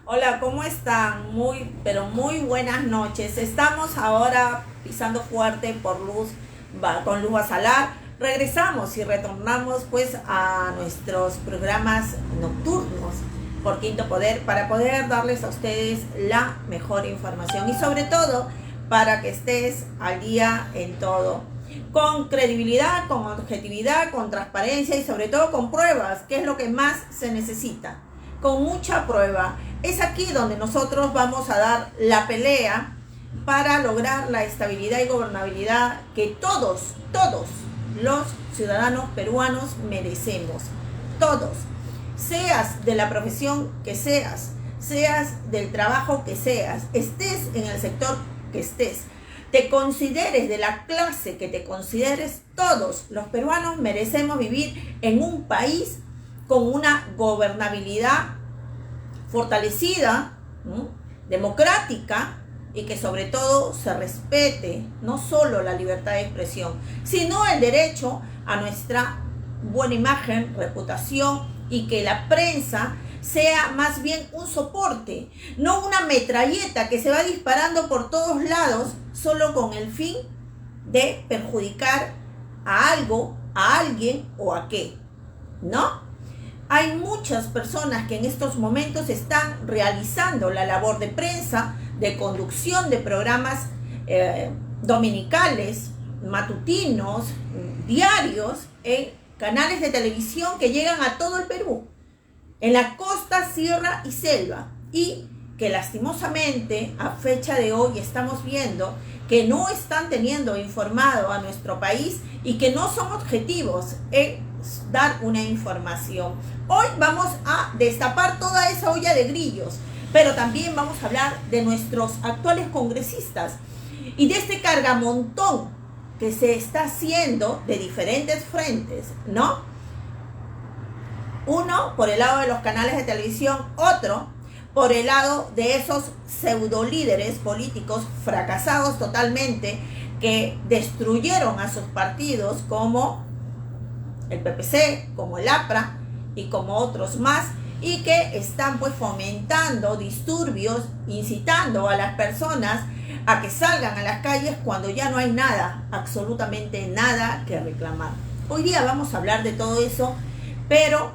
Hola, ¿cómo están? Muy, pero muy buenas noches. Estamos ahora pisando fuerte por con Luz Basalar. Regresamos y retornamos pues a nuestros programas nocturnos por Quinto Poder para poder darles a ustedes la mejor información y sobre todo para que estés al día en todo. Con credibilidad, con objetividad, con transparencia y sobre todo con pruebas, que es lo que más se necesita. Con mucha prueba. Es aquí donde nosotros vamos a dar la pelea para lograr la estabilidad y gobernabilidad que todos los ciudadanos peruanos merecemos. Todos. Seas de la profesión que seas, seas del trabajo que seas, estés en el sector que estés, te consideres de la clase que te consideres, todos los peruanos merecemos vivir en un país con una gobernabilidad fortalecida, ¿no?, democrática, y que sobre todo se respete no solo la libertad de expresión, sino el derecho a nuestra buena imagen, reputación, y que la prensa sea más bien un soporte, no una metralleta que se va disparando por todos lados solo con el fin de perjudicar a algo, a alguien o a qué, ¿no? Hay muchas personas que en estos momentos están realizando la labor de prensa, de conducción de programas dominicales, matutinos, diarios, en canales de televisión que llegan a todo el Perú, en la costa, sierra y selva, y que lastimosamente a fecha de hoy estamos viendo que no están teniendo informado a nuestro país y que no son objetivos en dar una información. Hoy vamos a destapar toda esa olla de grillos, pero también vamos a hablar de nuestros actuales congresistas y de este cargamontón que se está haciendo de diferentes frentes, ¿no? Uno por el lado de los canales de televisión, otro por el lado de esos pseudo líderes políticos fracasados totalmente que destruyeron a sus partidos como el PPC, como el APRA y como otros más, y que están pues fomentando disturbios, incitando a las personas a que salgan a las calles cuando ya no hay nada, absolutamente nada que reclamar. Hoy día vamos a hablar de todo eso, pero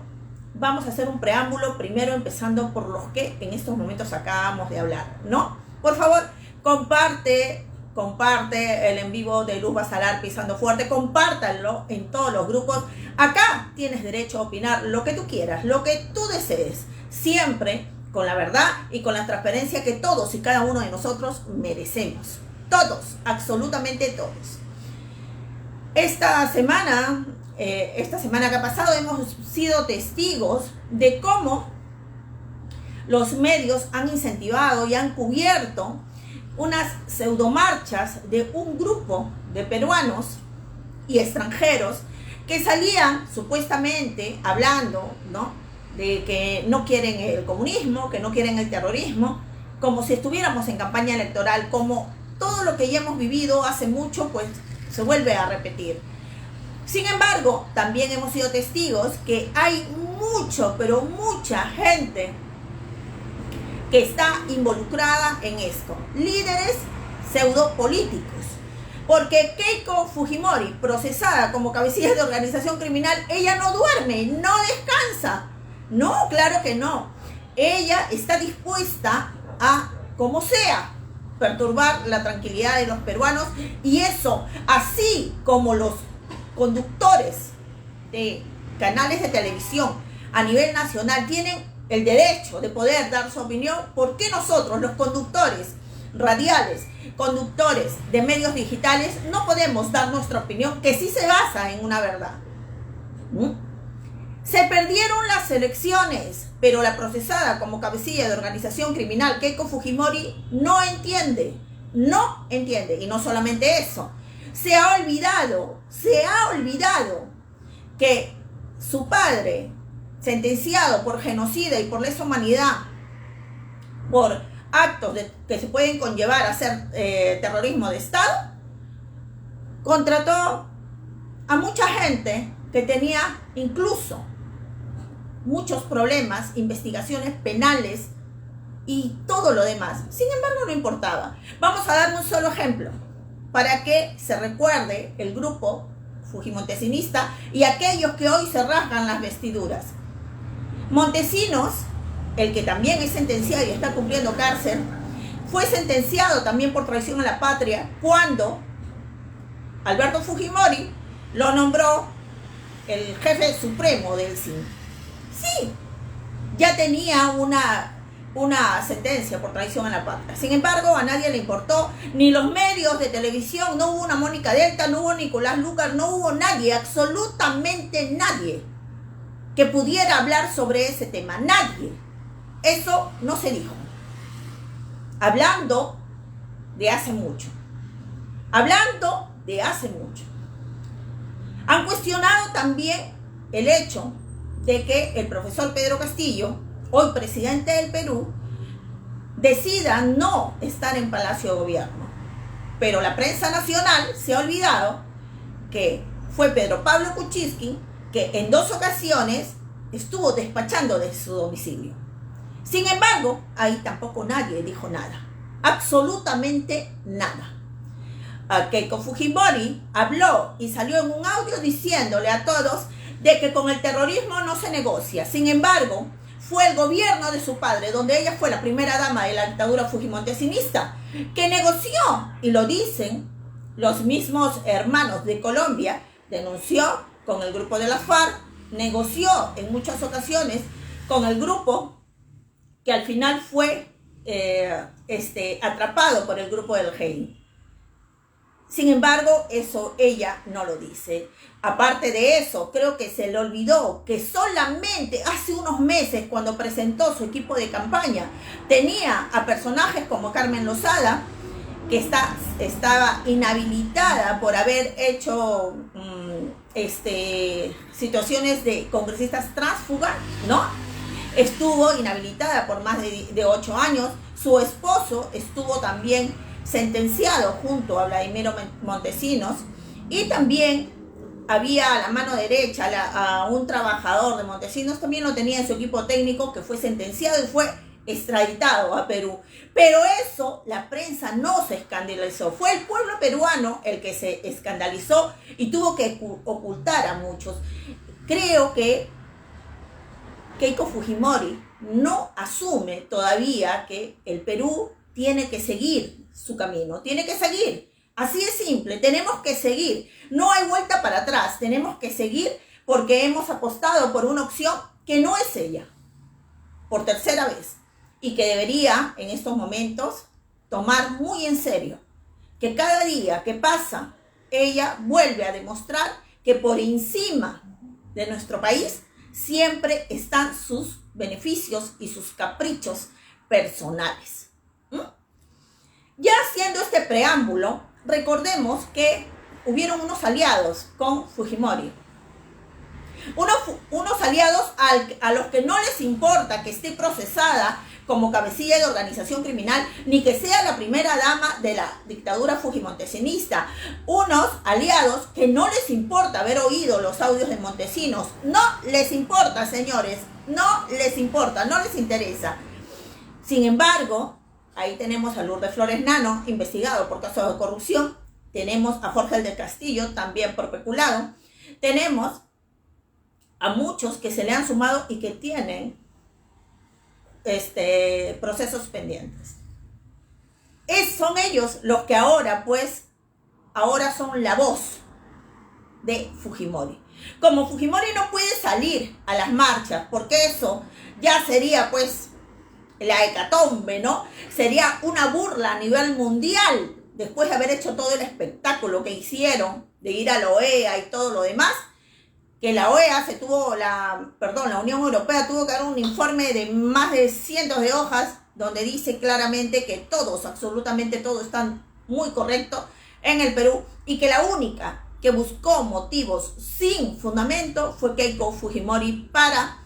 vamos a hacer un preámbulo primero empezando por los que en estos momentos acabamos de hablar, ¿no? Por favor, comparte el en vivo de Luz Basalar Pisando Fuerte, compártanlo en todos los grupos. Acá tienes derecho a opinar lo que tú quieras, lo que tú desees, siempre con la verdad y con la transparencia que todos y cada uno de nosotros merecemos. Todos, absolutamente todos. Esta semana que ha pasado hemos sido testigos de cómo los medios han incentivado y han cubierto unas pseudomarchas de un grupo de peruanos y extranjeros que salían supuestamente hablando, ¿no?, de que no quieren el comunismo, que no quieren el terrorismo, como si estuviéramos en campaña electoral, como todo lo que ya hemos vivido hace mucho, pues se vuelve a repetir. Sin embargo, también hemos sido testigos que hay mucho, pero mucha gente que está involucrada en esto, líderes pseudopolíticos, porque Keiko Fujimori, procesada como cabecilla de organización criminal, ella no duerme, no descansa, no, claro que no, ella está dispuesta a, como sea, perturbar la tranquilidad de los peruanos, y eso, así como los conductores de canales de televisión a nivel nacional tienen el derecho de poder dar su opinión, ¿por qué nosotros, los conductores radiales, conductores de medios digitales, no podemos dar nuestra opinión que sí se basa en una verdad? Se perdieron las elecciones, pero la procesada como cabecilla de organización criminal Keiko Fujimori no entiende, y no solamente eso, se ha olvidado que su padre, sentenciado por genocida y por lesa humanidad, por actos que se pueden conllevar a ser terrorismo de Estado, contrató a mucha gente que tenía incluso muchos problemas, investigaciones penales y todo lo demás. Sin embargo, no importaba. Vamos a dar un solo ejemplo para que se recuerde el grupo fujimontesinista y aquellos que hoy se rasgan las vestiduras. Montesinos, el que también es sentenciado y está cumpliendo cárcel, fue sentenciado también por traición a la patria cuando Alberto Fujimori lo nombró el jefe supremo del CIN. Sí, ya tenía una sentencia por traición a la patria. Sin embargo, a nadie le importó, ni los medios de televisión, no hubo una Mónica Delta, no hubo Nicolás Lucas, no hubo nadie, absolutamente nadie, que pudiera hablar sobre ese tema. Nadie. Eso no se dijo. Hablando de hace mucho. Hablando de hace mucho. Han cuestionado también el hecho de que el profesor Pedro Castillo, hoy presidente del Perú, decida no estar en Palacio de Gobierno. Pero la prensa nacional se ha olvidado que fue Pedro Pablo Kuczynski que en 2 ocasiones estuvo despachando de su domicilio. Sin embargo, ahí tampoco nadie dijo nada. Absolutamente nada. Keiko Fujimori habló y salió en un audio diciéndole a todos de que con el terrorismo no se negocia. Sin embargo, fue el gobierno de su padre, donde ella fue la primera dama de la dictadura fujimontesinista, que negoció, y lo dicen los mismos hermanos de Colombia, denunció con el grupo de la FARC, negoció en muchas ocasiones con el grupo que al final fue atrapado por el grupo del GEI. Sin embargo, eso ella no lo dice. Aparte de eso, creo que se le olvidó que solamente hace unos meses, cuando presentó su equipo de campaña, tenía a personajes como Carmen Lozada, que estaba inhabilitada por haber hecho situaciones de congresistas tránsfugas, ¿no? Estuvo inhabilitada por más de 8 años. Su esposo estuvo también sentenciado junto a Vladimiro Montesinos, y también había a la mano derecha a un trabajador de Montesinos, también lo tenía en su equipo técnico, que fue sentenciado y fue extraditado a Perú. Pero eso la prensa no se escandalizó, fue el pueblo peruano el que se escandalizó y tuvo que ocultar a muchos. Creo que Keiko Fujimori no asume todavía que el Perú tiene que seguir su camino, tiene que seguir. Así es simple, tenemos que seguir. No hay vuelta para atrás, tenemos que seguir porque hemos apostado por una opción que no es ella, por tercera vez, y que debería en estos momentos tomar muy en serio que cada día que pasa, ella vuelve a demostrar que por encima de nuestro país siempre están sus beneficios y sus caprichos personales. Ya haciendo este preámbulo, recordemos que hubieron unos aliados con Fujimori. Unos aliados a los que no les importa que esté procesada como cabecilla de organización criminal, ni que sea la primera dama de la dictadura fujimontesinista. Unos aliados que no les importa haber oído los audios de Montesinos. No les importa, señores, no les importa, no les interesa. Sin embargo, ahí tenemos a Lourdes Flores Nano, investigado por casos de corrupción. Tenemos a Jorge del Castillo, también por peculado. Tenemos a muchos que se le han sumado y que tienen procesos pendientes. Son ellos los que ahora son la voz de Fujimori. Como Fujimori no puede salir a las marchas, porque eso ya sería la hecatombe, ¿no? Sería una burla a nivel mundial, después de haber hecho todo el espectáculo que hicieron, de ir a la OEA y todo lo demás, que la OEA la Unión Europea tuvo que dar un informe de más de cientos de hojas, donde dice claramente que absolutamente todos están muy correctos en el Perú, y que la única que buscó motivos sin fundamento fue Keiko Fujimori para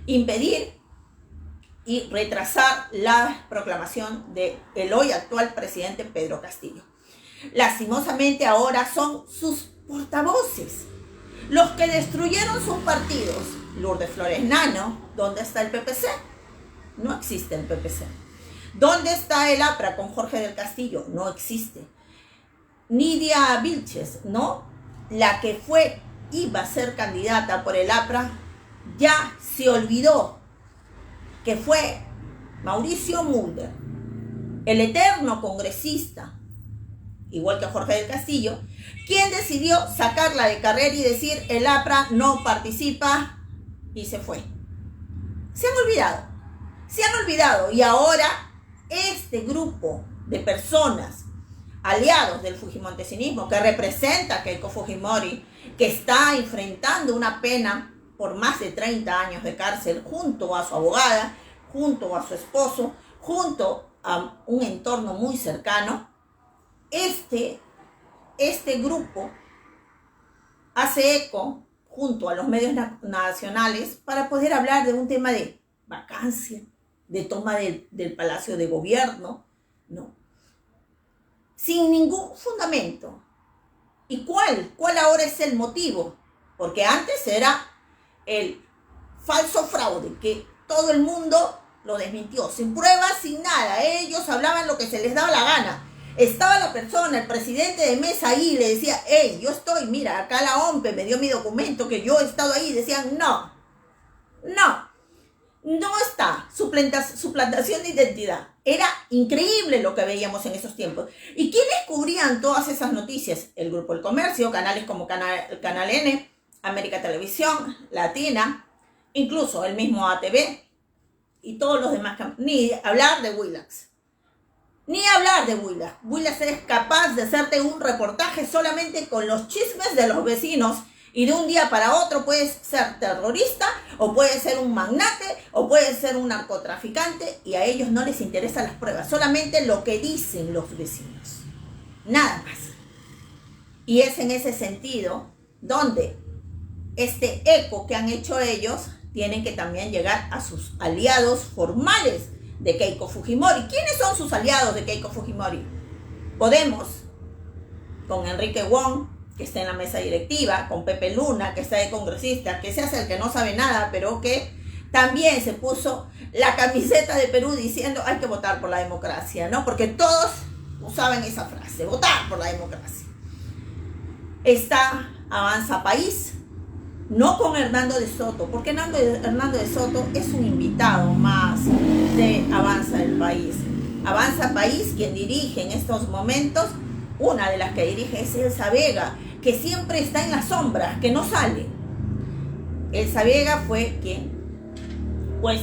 impedir y retrasar la proclamación del hoy actual presidente Pedro Castillo. Lastimosamente ahora son sus portavoces los que destruyeron sus partidos. Lourdes Flores Nano, ¿dónde está el PPC? No existe el PPC. ¿Dónde está el APRA con Jorge del Castillo? No existe. Nidia Vilches, ¿no? La que iba a ser candidata por el APRA, ya se olvidó que fue Mauricio Mulder, el eterno congresista, igual que Jorge del Castillo, quien decidió sacarla de carrera y decir el APRA no participa, y se fue. Se han olvidado, y ahora este grupo de personas aliados del fujimontesinismo que representa a Keiko Fujimori, que está enfrentando una pena por más de 30 años de cárcel junto a su abogada, junto a su esposo, junto a un entorno muy cercano, este grupo hace eco junto a los medios nacionales para poder hablar de un tema de vacancia, de toma del Palacio de Gobierno, ¿no? Sin ningún fundamento. ¿Y cuál ahora es el motivo? Porque antes era el falso fraude, que todo el mundo lo desmintió, sin pruebas, sin nada. Ellos hablaban lo que se les daba la gana. Estaba la persona, el presidente de mesa ahí, y le decía, hey, yo estoy, mira, acá la OMPE me dio mi documento, que yo he estado ahí. Decían, no está, suplantación de identidad. Era increíble lo que veíamos en esos tiempos. ¿Y quiénes cubrían todas esas noticias? El Grupo El Comercio, canales como Canal N, América Televisión, Latina, incluso el mismo ATV y todos los demás. Ni hablar de Willax. Willax es capaz de hacerte un reportaje solamente con los chismes de los vecinos, y de un día para otro puedes ser terrorista, o puedes ser un magnate, o puedes ser un narcotraficante, y a ellos no les interesan las pruebas, solamente lo que dicen los vecinos, nada más. Y es en ese sentido donde este eco que han hecho ellos tienen que también llegar a sus aliados formales de Keiko Fujimori. ¿Quiénes son sus aliados de Keiko Fujimori? Podemos, con Enrique Wong, que está en la mesa directiva, con Pepe Luna, que está de congresista, que se hace el que no sabe nada, pero que también se puso la camiseta de Perú diciendo hay que votar por la democracia, ¿no? Porque todos usaban esa frase, votar por la democracia. Está Avanza País, no con Hernando de Soto, porque Hernando de Soto es un invitado más de Avanza el País. Avanza País, quien dirige en estos momentos, una de las que dirige es Elsa Vega, que siempre está en las sombras, que no sale. Elsa Vega fue quien, pues,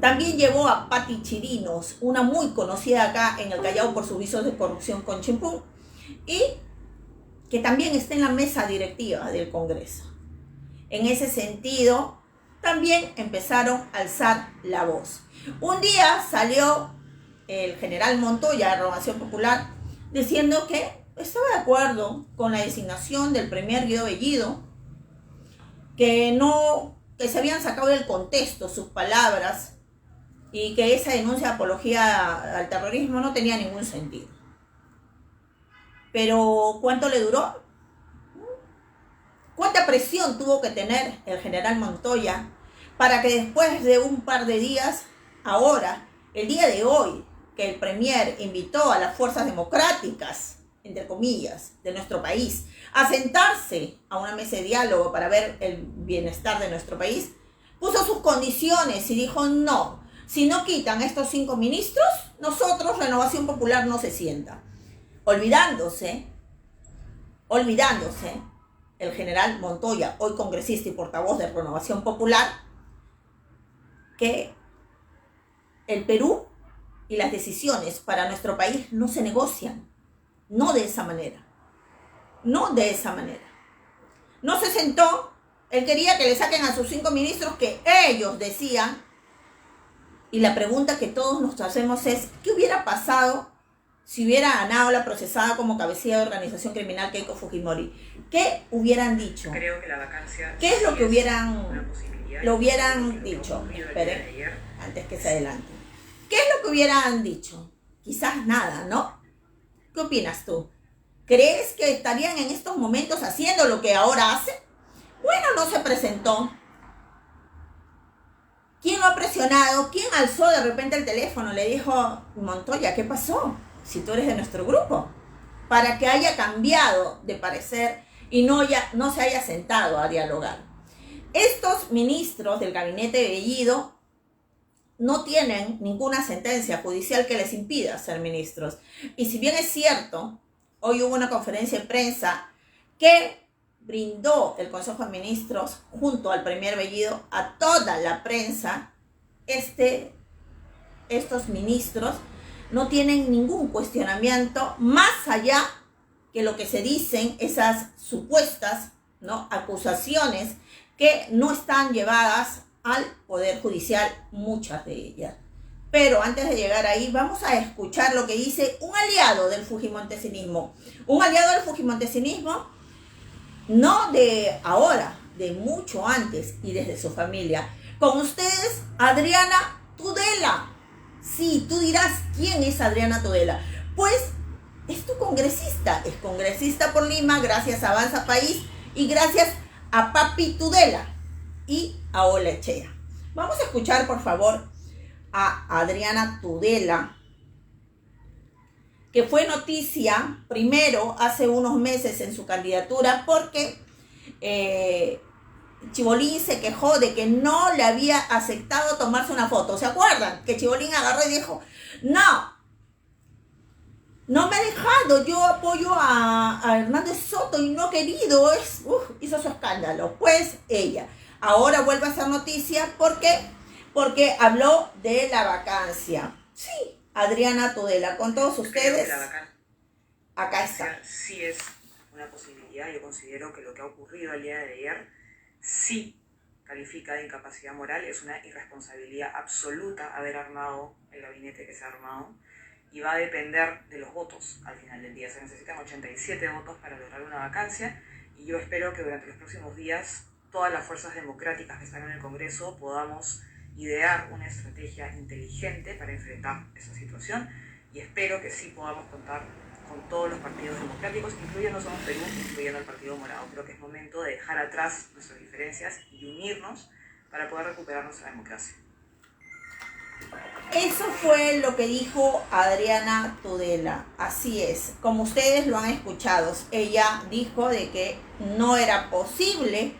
también llevó a Patti Chirinos, una muy conocida acá en el Callao por sus visos de corrupción con Chimpún, y que también está en la mesa directiva del Congreso. En ese sentido, también empezaron a alzar la voz. Un día salió el general Montoya de Renovación Popular diciendo que estaba de acuerdo con la designación del premier Guido Bellido, que se habían sacado del contexto sus palabras y que esa denuncia de apología al terrorismo no tenía ningún sentido. Pero ¿cuánto le duró? ¿Cuánta presión tuvo que tener el general Montoya para que después de un par de días, ahora, el día de hoy, que el premier invitó a las fuerzas democráticas, entre comillas, de nuestro país, a sentarse a una mesa de diálogo para ver el bienestar de nuestro país, puso sus condiciones y dijo no, si no quitan estos 5 ministros, nosotros, Renovación Popular, no se sienta. Olvidándose el general Montoya, hoy congresista y portavoz de Renovación Popular, que el Perú y las decisiones para nuestro país no se negocian, no de esa manera. No se sentó, él quería que le saquen a sus 5 ministros que ellos decían, y la pregunta que todos nos hacemos es, ¿qué hubiera pasado si hubiera ganado la procesada como cabecilla de organización criminal Keiko Fujimori? ¿Qué hubieran dicho? Creo que la vacancia... ¿Qué es lo que lo hubieran dicho? Esperen, antes que se adelante. ¿Qué es lo que hubieran dicho? Quizás nada, ¿no? ¿Qué opinas tú? ¿Crees que estarían en estos momentos haciendo lo que ahora hacen? Bueno, no se presentó. ¿Quién lo ha presionado? ¿Quién alzó de repente el teléfono? Le dijo, Montoya, ¿qué pasó? Si tú eres de nuestro grupo. Para que haya cambiado de parecer y no se haya sentado a dialogar. Estos ministros del gabinete de Bellido no tienen ninguna sentencia judicial que les impida ser ministros. Y si bien es cierto, hoy hubo una conferencia de prensa que brindó el Consejo de Ministros junto al Premier Bellido a toda la prensa, estos ministros no tienen ningún cuestionamiento más allá que lo que se dicen esas supuestas, ¿no?, acusaciones que no están llevadas al Poder Judicial, muchas de ellas. Pero antes de llegar ahí, vamos a escuchar lo que dice un aliado del fujimontesinismo. Un aliado del fujimontesinismo, no de ahora, de mucho antes y desde su familia. Con ustedes, Adriana Tudela. Sí, tú dirás, ¿quién es Adriana Tudela? Pues es tu congresista. Es congresista por Lima, gracias a Avanza País y gracias a Papi Tudela y a Olechea. Vamos a escuchar, por favor, a Adriana Tudela, que fue noticia primero hace unos meses en su candidatura porque Chibolín se quejó de que no le había aceptado tomarse una foto. ¿Se acuerdan? Que Chibolín agarró y dijo, no me ha dejado, yo apoyo a Hernández Soto y no he querido, hizo su escándalo. Pues ella ahora vuelve a ser noticia porque habló de la vacancia. Sí, Adriana Tudela, con todos ustedes. Acá está. Sí es una posibilidad. Yo considero que lo que ha ocurrido el día de ayer sí califica de incapacidad moral. Es una irresponsabilidad absoluta haber armado el gabinete que se ha armado. Y va a depender de los votos al final del día. Se necesitan 87 votos para lograr una vacancia. Y yo espero que durante los próximos días todas las fuerzas democráticas que están en el Congreso podamos idear una estrategia inteligente para enfrentar esa situación. Y espero que sí podamos contar con todos los partidos democráticos, incluyendo Somos Perú, incluyendo el Partido Morado. Creo que es momento de dejar atrás nuestras diferencias y unirnos para poder recuperar nuestra democracia. Eso fue lo que dijo Adriana Tudela. Así es, como ustedes lo han escuchado, ella dijo de que no era posible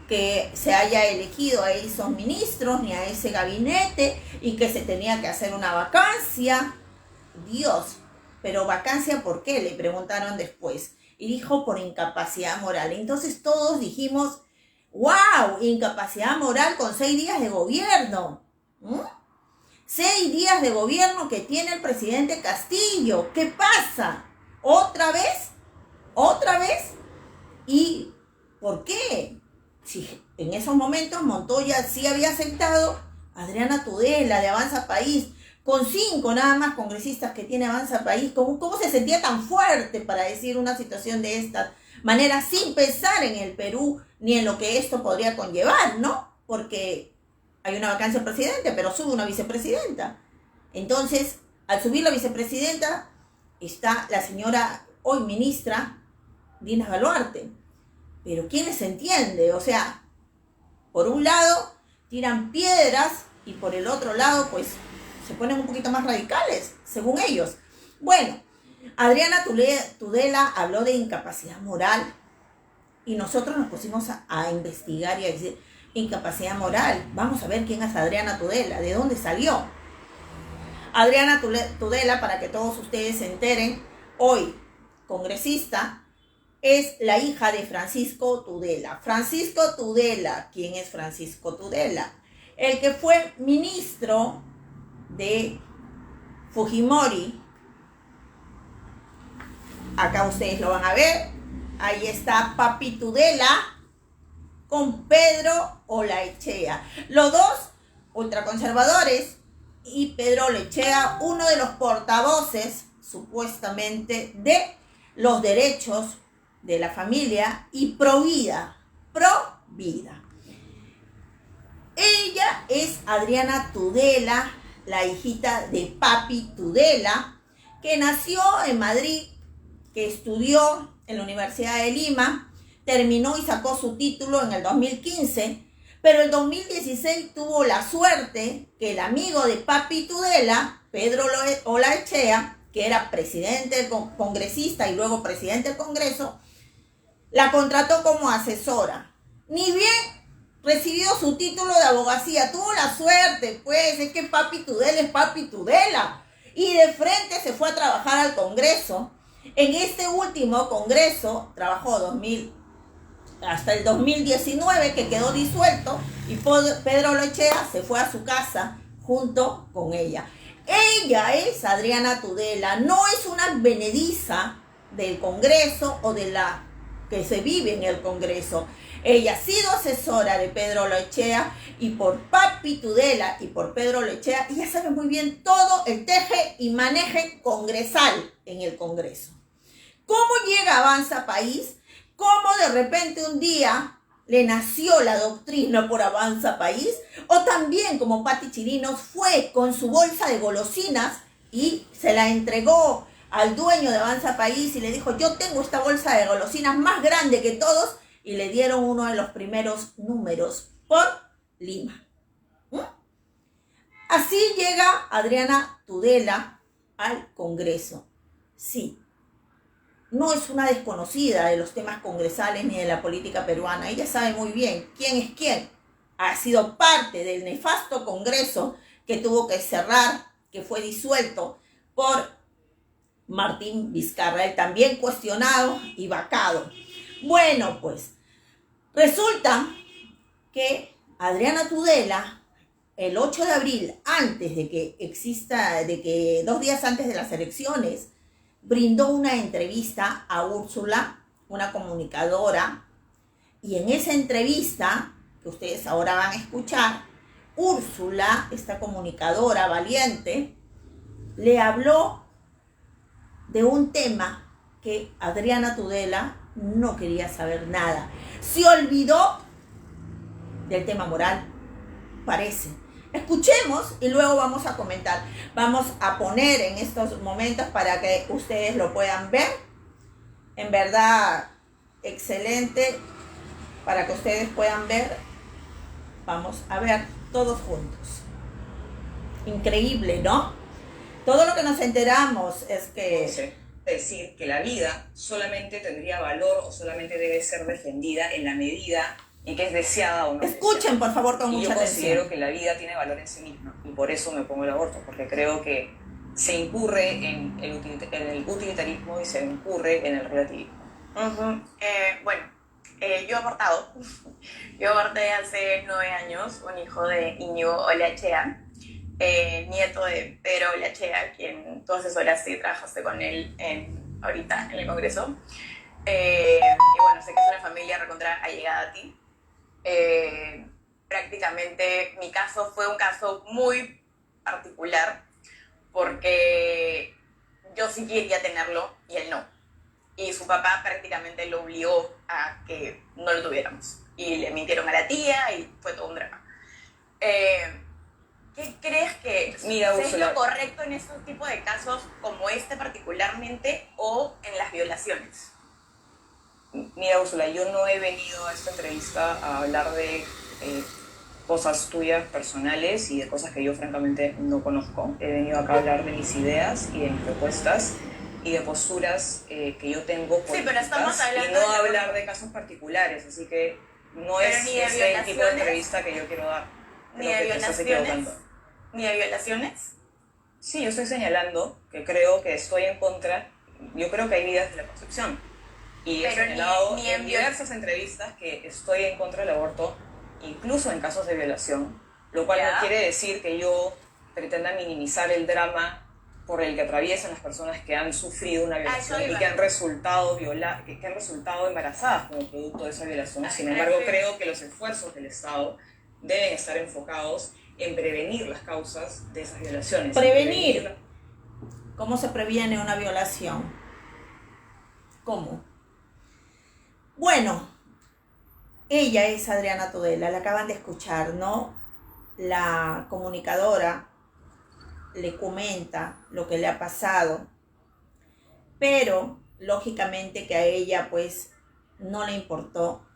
que se haya elegido a esos ministros ni a ese gabinete y que se tenía que hacer una vacancia. Dios, pero vacancia ¿por qué? Le preguntaron después. Y dijo por incapacidad moral. Entonces todos dijimos, wow, incapacidad moral con 6 días de gobierno. 6 días de gobierno que tiene el presidente Castillo. ¿Qué pasa? ¿Otra vez? ¿Otra vez? ¿Y por qué? Si en esos momentos Montoya sí había aceptado, Adriana Tudela de Avanza País, con 5 nada más congresistas que tiene Avanza País, ¿cómo se sentía tan fuerte para decir una situación de esta manera sin pensar en el Perú ni en lo que esto podría conllevar, ¿no? Porque hay una vacancia de presidente, pero sube una vicepresidenta. Entonces, al subir la vicepresidenta, está la señora, hoy ministra, Dina Boluarte. Pero ¿quién les entiende? O sea, por un lado tiran piedras y por el otro lado, pues, se ponen un poquito más radicales, según ellos. Bueno, Adriana Tudela habló de incapacidad moral y nosotros nos pusimos a investigar y a decir, incapacidad moral, vamos a ver quién es Adriana Tudela, de dónde salió. Adriana Tudela, para que todos ustedes se enteren, hoy congresista, es la hija de Francisco Tudela. Francisco Tudela, ¿quién es Francisco Tudela? El que fue ministro de Fujimori. Acá ustedes lo van a ver. Ahí está Papi Tudela con Pedro Olechea. Los dos ultraconservadores y Pedro Olechea, uno de los portavoces supuestamente de los derechos de la familia y pro vida. Ella es Adriana Tudela, la hijita de Papi Tudela, que nació en Madrid, que estudió en la Universidad de Lima, terminó y sacó su título en el 2015, Pero el 2016 tuvo la suerte que el amigo de Papi Tudela, Pedro Olaechea, que era presidente, congresista y luego presidente del Congreso, la contrató como asesora. Ni bien recibió su título de abogacía, tuvo la suerte, pues, es que Papi Tudela es Papi Tudela. Y de frente se fue a trabajar al Congreso. En este último Congreso trabajó hasta el 2019, que quedó disuelto, y Pedro Olaechea se fue a su casa junto con ella. Ella es Adriana Tudela, no es una advenediza del Congreso o de la que se vive en el Congreso. Ella ha sido asesora de Pedro Olaechea, y por Papi Tudela y por Pedro Olaechea ella sabe muy bien todo el teje y maneje congresal en el Congreso. ¿Cómo llega Avanza País? ¿Cómo de repente un día le nació la doctrina por Avanza País? O también como Pati Chirinos fue con su bolsa de golosinas y se la entregó al dueño de Avanza País y le dijo: yo tengo esta bolsa de golosinas más grande que todos, y le dieron uno de los primeros números por Lima. Así llega Adriana Tudela al Congreso. Sí, no es una desconocida de los temas congresales ni de la política peruana. Ella sabe muy bien quién es quién. Ha sido parte del nefasto Congreso que tuvo que cerrar, que fue disuelto por Martín Vizcarra, él también cuestionado y vacado. Bueno, pues resulta que Adriana Tudela, el 8 de abril, antes de que 2 días antes de las elecciones, brindó una entrevista a Úrsula, una comunicadora, y en esa entrevista, que ustedes ahora van a escuchar, Úrsula, esta comunicadora valiente, le habló de un tema que Adriana Tudela no quería saber nada. Se olvidó del tema moral, parece. Escuchemos y luego vamos a comentar. Vamos a poner en estos momentos para que ustedes lo puedan ver. En verdad, excelente para que ustedes puedan ver. Vamos a ver todos juntos. Increíble, ¿no? Todo lo que nos enteramos es que... decir que la vida solamente tendría valor o solamente debe ser defendida en la medida en que es deseada o no. Escuchen, por favor, con mucha atención. Yo considero que la vida tiene valor en sí misma y por eso me pongo el aborto, porque creo que se incurre en el utilitarismo y se incurre en el relativismo. Yo he abortado. Yo aborté hace 9 años un hijo de Íñigo Olaechea, nieto de Pedro Olaechea, quien tú asesoraste y trabajaste con él ahorita en el Congreso. Y bueno, sé que es una familia recontra allegada a ti. Prácticamente mi caso fue un caso muy particular porque yo sí quería tenerlo y él no. Y su papá prácticamente lo obligó a que no lo tuviéramos. Y le mintieron a la tía y fue todo un drama. ¿Qué crees que es lo correcto en estos tipos de casos como este particularmente o en las violaciones? Mira, Úrsula, yo no he venido a esta entrevista a hablar de cosas tuyas personales y de cosas que yo francamente no conozco. He venido acá a hablar de mis ideas y de mis propuestas y de posturas que yo tengo políticas, sí, pero estamos hablando y no hablar de casos particulares, así que no pero es ese tipo de entrevista que yo quiero dar. Ni de violaciones. ¿Ni de violaciones? Sí, yo estoy señalando que creo que estoy en contra. Yo creo que hay vidas de la concepción. Y he señalado en diversas entrevistas que estoy en contra del aborto, incluso en casos de violación, lo cual no quiere decir que yo pretenda minimizar el drama por el que atraviesan las personas que han sufrido una violación y que han resultado embarazadas como producto de esa violación. Sin embargo, creo que los esfuerzos del Estado deben estar enfocados en prevenir las causas de esas violaciones. Prevenir. ¿Cómo se previene una violación? ¿Cómo? Bueno, ella es Adriana Tudela, la acaban de escuchar, ¿no? La comunicadora le comenta lo que le ha pasado, pero lógicamente que a ella pues no le importó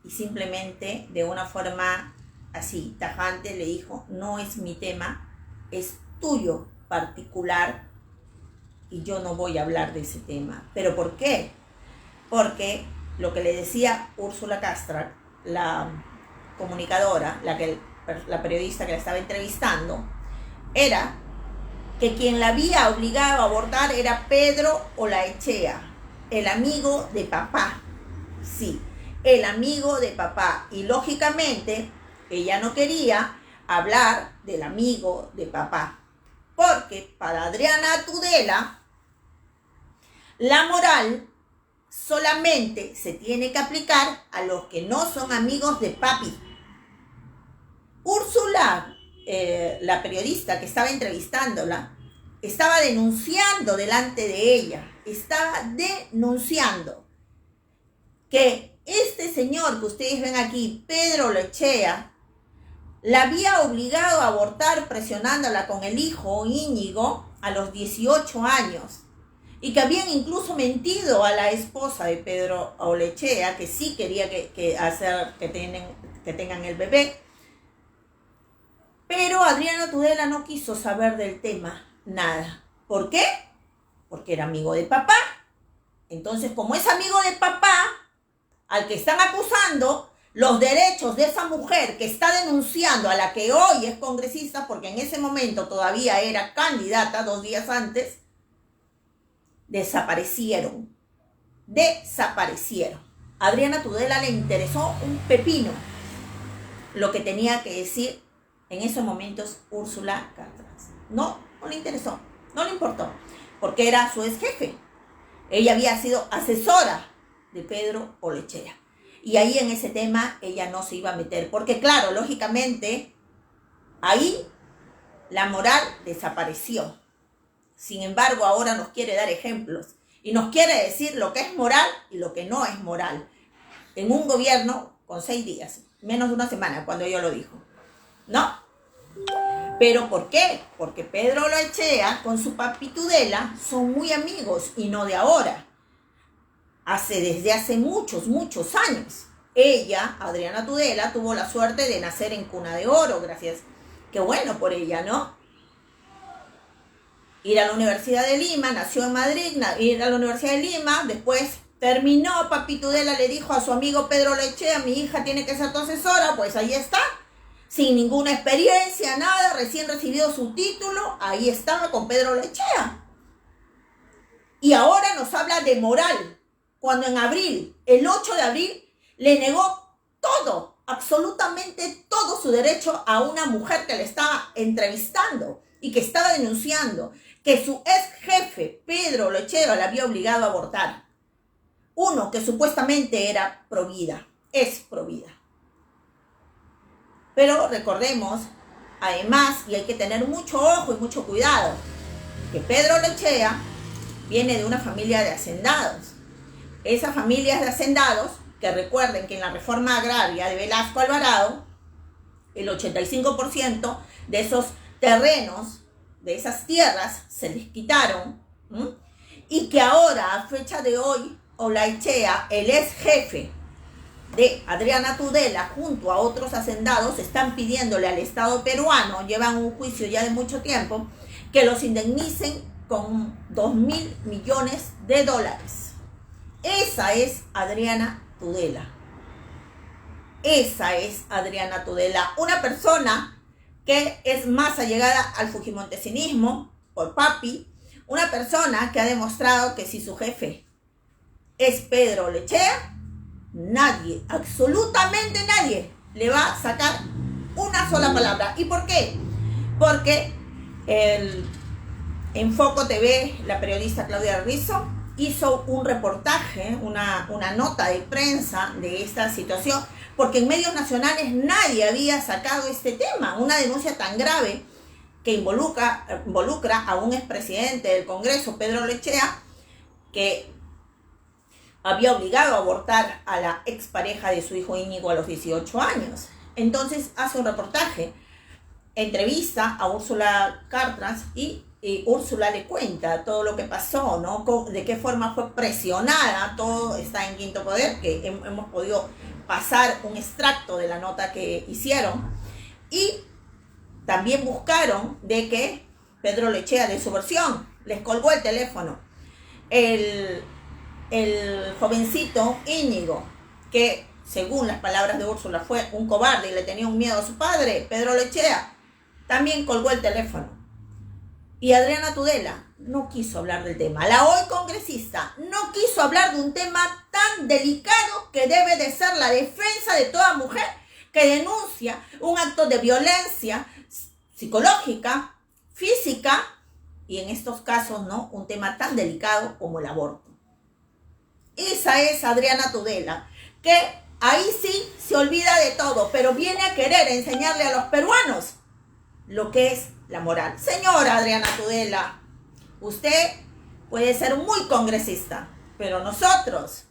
y simplemente de una forma así, tajante, le dijo, no es mi tema, es tuyo particular y yo no voy a hablar de ese tema. ¿Pero por qué? Porque lo que le decía Úrsula Castro, la comunicadora, la periodista que la estaba entrevistando, era que quien la había obligado a abortar era Pedro Olaechea, el amigo de papá. Sí, el amigo de papá. Y lógicamente ella no quería hablar del amigo de papá, porque para Adriana Tudela la moral solamente se tiene que aplicar a los que no son amigos de papi. Úrsula, la periodista que estaba entrevistándola, estaba denunciando delante de ella, estaba denunciando que este señor que ustedes ven aquí, Pedro Olaechea, la había obligado a abortar presionándola con el hijo Íñigo a los 18 años. Y que habían incluso mentido a la esposa de Pedro Olaechea, que sí quería que tengan el bebé. Pero Adriana Tudela no quiso saber del tema nada. ¿Por qué? Porque era amigo de papá. Entonces, como es amigo de papá, al que están acusando, los derechos de esa mujer que está denunciando, a la que hoy es congresista, porque en ese momento todavía era candidata 2 días antes, desaparecieron. Adriana Tudela le interesó un pepino lo que tenía que decir en esos momentos Úrsula Castro. No le interesó, no le importó, porque era su ex jefe. Ella había sido asesora de Pedro Olaechea. Y ahí en ese tema ella no se iba a meter, porque claro, lógicamente, ahí la moral desapareció. Sin embargo, ahora nos quiere dar ejemplos y nos quiere decir lo que es moral y lo que no es moral. En un gobierno con 6 días, menos de una semana, cuando ella lo dijo. ¿No? ¿Pero por qué? Porque Pedro Olaechea con su papi Tudela son muy amigos y no de ahora. Desde hace muchos años. Ella, Adriana Tudela, tuvo la suerte de nacer en cuna de oro, gracias. Qué bueno por ella, ¿no? Ir a la Universidad de Lima, nació en Madrid, ir a la Universidad de Lima, después terminó, papi Tudela le dijo a su amigo Pedro Olaechea, mi hija tiene que ser tu asesora, pues ahí está, sin ninguna experiencia, nada, recién recibido su título, ahí estaba con Pedro Olaechea. Y ahora nos habla de moral, cuando en abril, el 8 de abril, le negó todo, absolutamente todo su derecho a una mujer que le estaba entrevistando y que estaba denunciando que su ex jefe, Pedro Olaechea, la había obligado a abortar. Uno que supuestamente era provida, es provida. Pero recordemos, además, y hay que tener mucho ojo y mucho cuidado, que Pedro Olaechea viene de una familia de hacendados. Esas familias de hacendados, que recuerden que en la reforma agraria de Velasco Alvarado, el 85% de esos terrenos, de esas tierras, se les quitaron, y que ahora, a fecha de hoy, Olaechea, el ex jefe de Adriana Tudela, junto a otros hacendados, están pidiéndole al Estado peruano, llevan un juicio ya de mucho tiempo, que los indemnicen con $2.000 millones. Esa es Adriana Tudela. Esa es Adriana Tudela, una persona que es más allegada al fujimontesinismo por papi, una persona que ha demostrado que si su jefe es Pedro Olaechea, nadie, absolutamente nadie, le va a sacar una sola palabra. ¿Y por qué? Porque en Foco TV, la periodista Claudia Rizzo hizo un reportaje, una nota de prensa de esta situación, porque en medios nacionales nadie había sacado este tema, una denuncia tan grave que involucra a un expresidente del Congreso, Pedro Olaechea, que había obligado a abortar a la expareja de su hijo Íñigo a los 18 años. Entonces hace un reportaje, entrevista a Úrsula Castro y Úrsula le cuenta todo lo que pasó, ¿no? De qué forma fue presionada. Todo está en Quinto Poder, que hemos podido pasar un extracto de la nota que hicieron. Y también buscaron de que Pedro Lechea, de su versión, les colgó el teléfono. El jovencito Íñigo, que según las palabras de Úrsula fue un cobarde y le tenía un miedo a su padre, Pedro Lechea, también colgó el teléfono. Y Adriana Tudela no quiso hablar del tema. La hoy congresista no quiso hablar de un tema tan delicado que debe de ser la defensa de toda mujer que denuncia un acto de violencia psicológica, física y en estos casos, ¿no?, un tema tan delicado como el aborto. Esa es Adriana Tudela, que ahí sí se olvida de todo, pero viene a querer enseñarle a los peruanos lo que es la moral. Señora Adriana Tudela, usted puede ser muy congresista, pero nosotros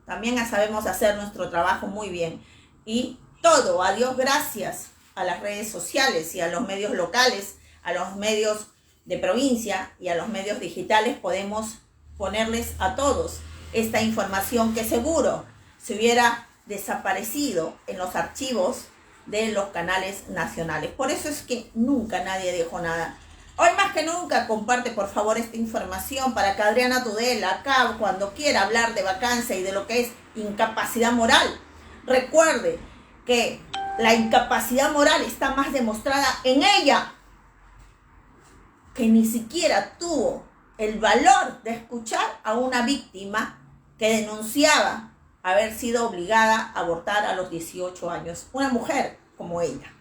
también sabemos hacer nuestro trabajo muy bien. Y todo, a Dios gracias, a las redes sociales y a los medios locales, a los medios de provincia y a los medios digitales, podemos ponerles a todos esta información que seguro se hubiera desaparecido en los archivos de los canales nacionales. Por eso es que nunca nadie dijo nada. Hoy más que nunca comparte por favor esta información para que Adriana Tudela acá cuando quiera hablar de vacancia y de lo que es incapacidad moral, recuerde que la incapacidad moral está más demostrada en ella, que ni siquiera tuvo el valor de escuchar a una víctima que denunciaba haber sido obligada a abortar a los 18 años, una mujer como ella.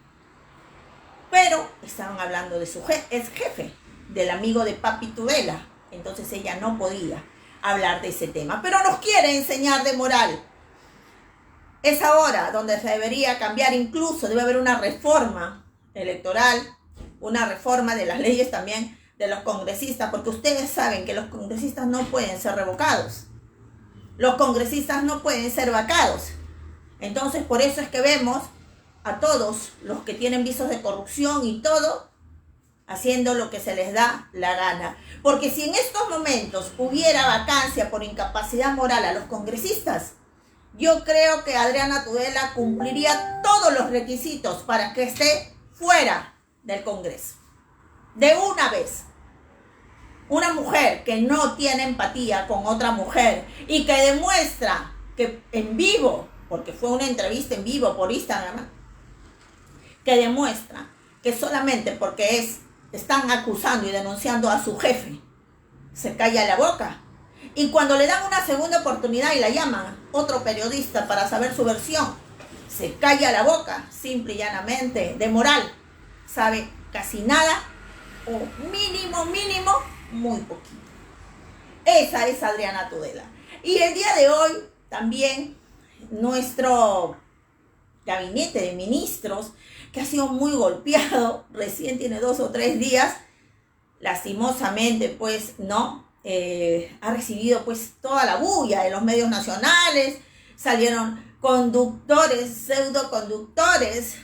Pero estaban hablando de su ex jefe, del amigo de Papi Tudela, entonces ella no podía hablar de ese tema, pero nos quiere enseñar de moral. Es ahora donde se debería cambiar, incluso debe haber una reforma electoral, una reforma de las leyes también de los congresistas, porque ustedes saben que los congresistas no pueden ser revocados. Los congresistas no pueden ser vacados. Entonces, por eso es que vemos a todos los que tienen visos de corrupción y todo, haciendo lo que se les da la gana. Porque si en estos momentos hubiera vacancia por incapacidad moral a los congresistas, yo creo que Adriana Tudela cumpliría todos los requisitos para que esté fuera del Congreso. De una vez. Una mujer que no tiene empatía con otra mujer y que demuestra que en vivo, porque fue una entrevista en vivo por Instagram, que demuestra que solamente porque están acusando y denunciando a su jefe, se calla la boca. Y cuando le dan una segunda oportunidad y la llaman otro periodista para saber su versión, se calla la boca, simple y llanamente, de moral. Sabe casi nada o mínimo, muy poquito. Esa es Adriana Tudela. Y el día de hoy también nuestro gabinete de ministros, que ha sido muy golpeado, recién tiene 2 o 3 días, lastimosamente pues no, ha recibido pues toda la bulla de los medios nacionales, salieron conductores, pseudoconductores,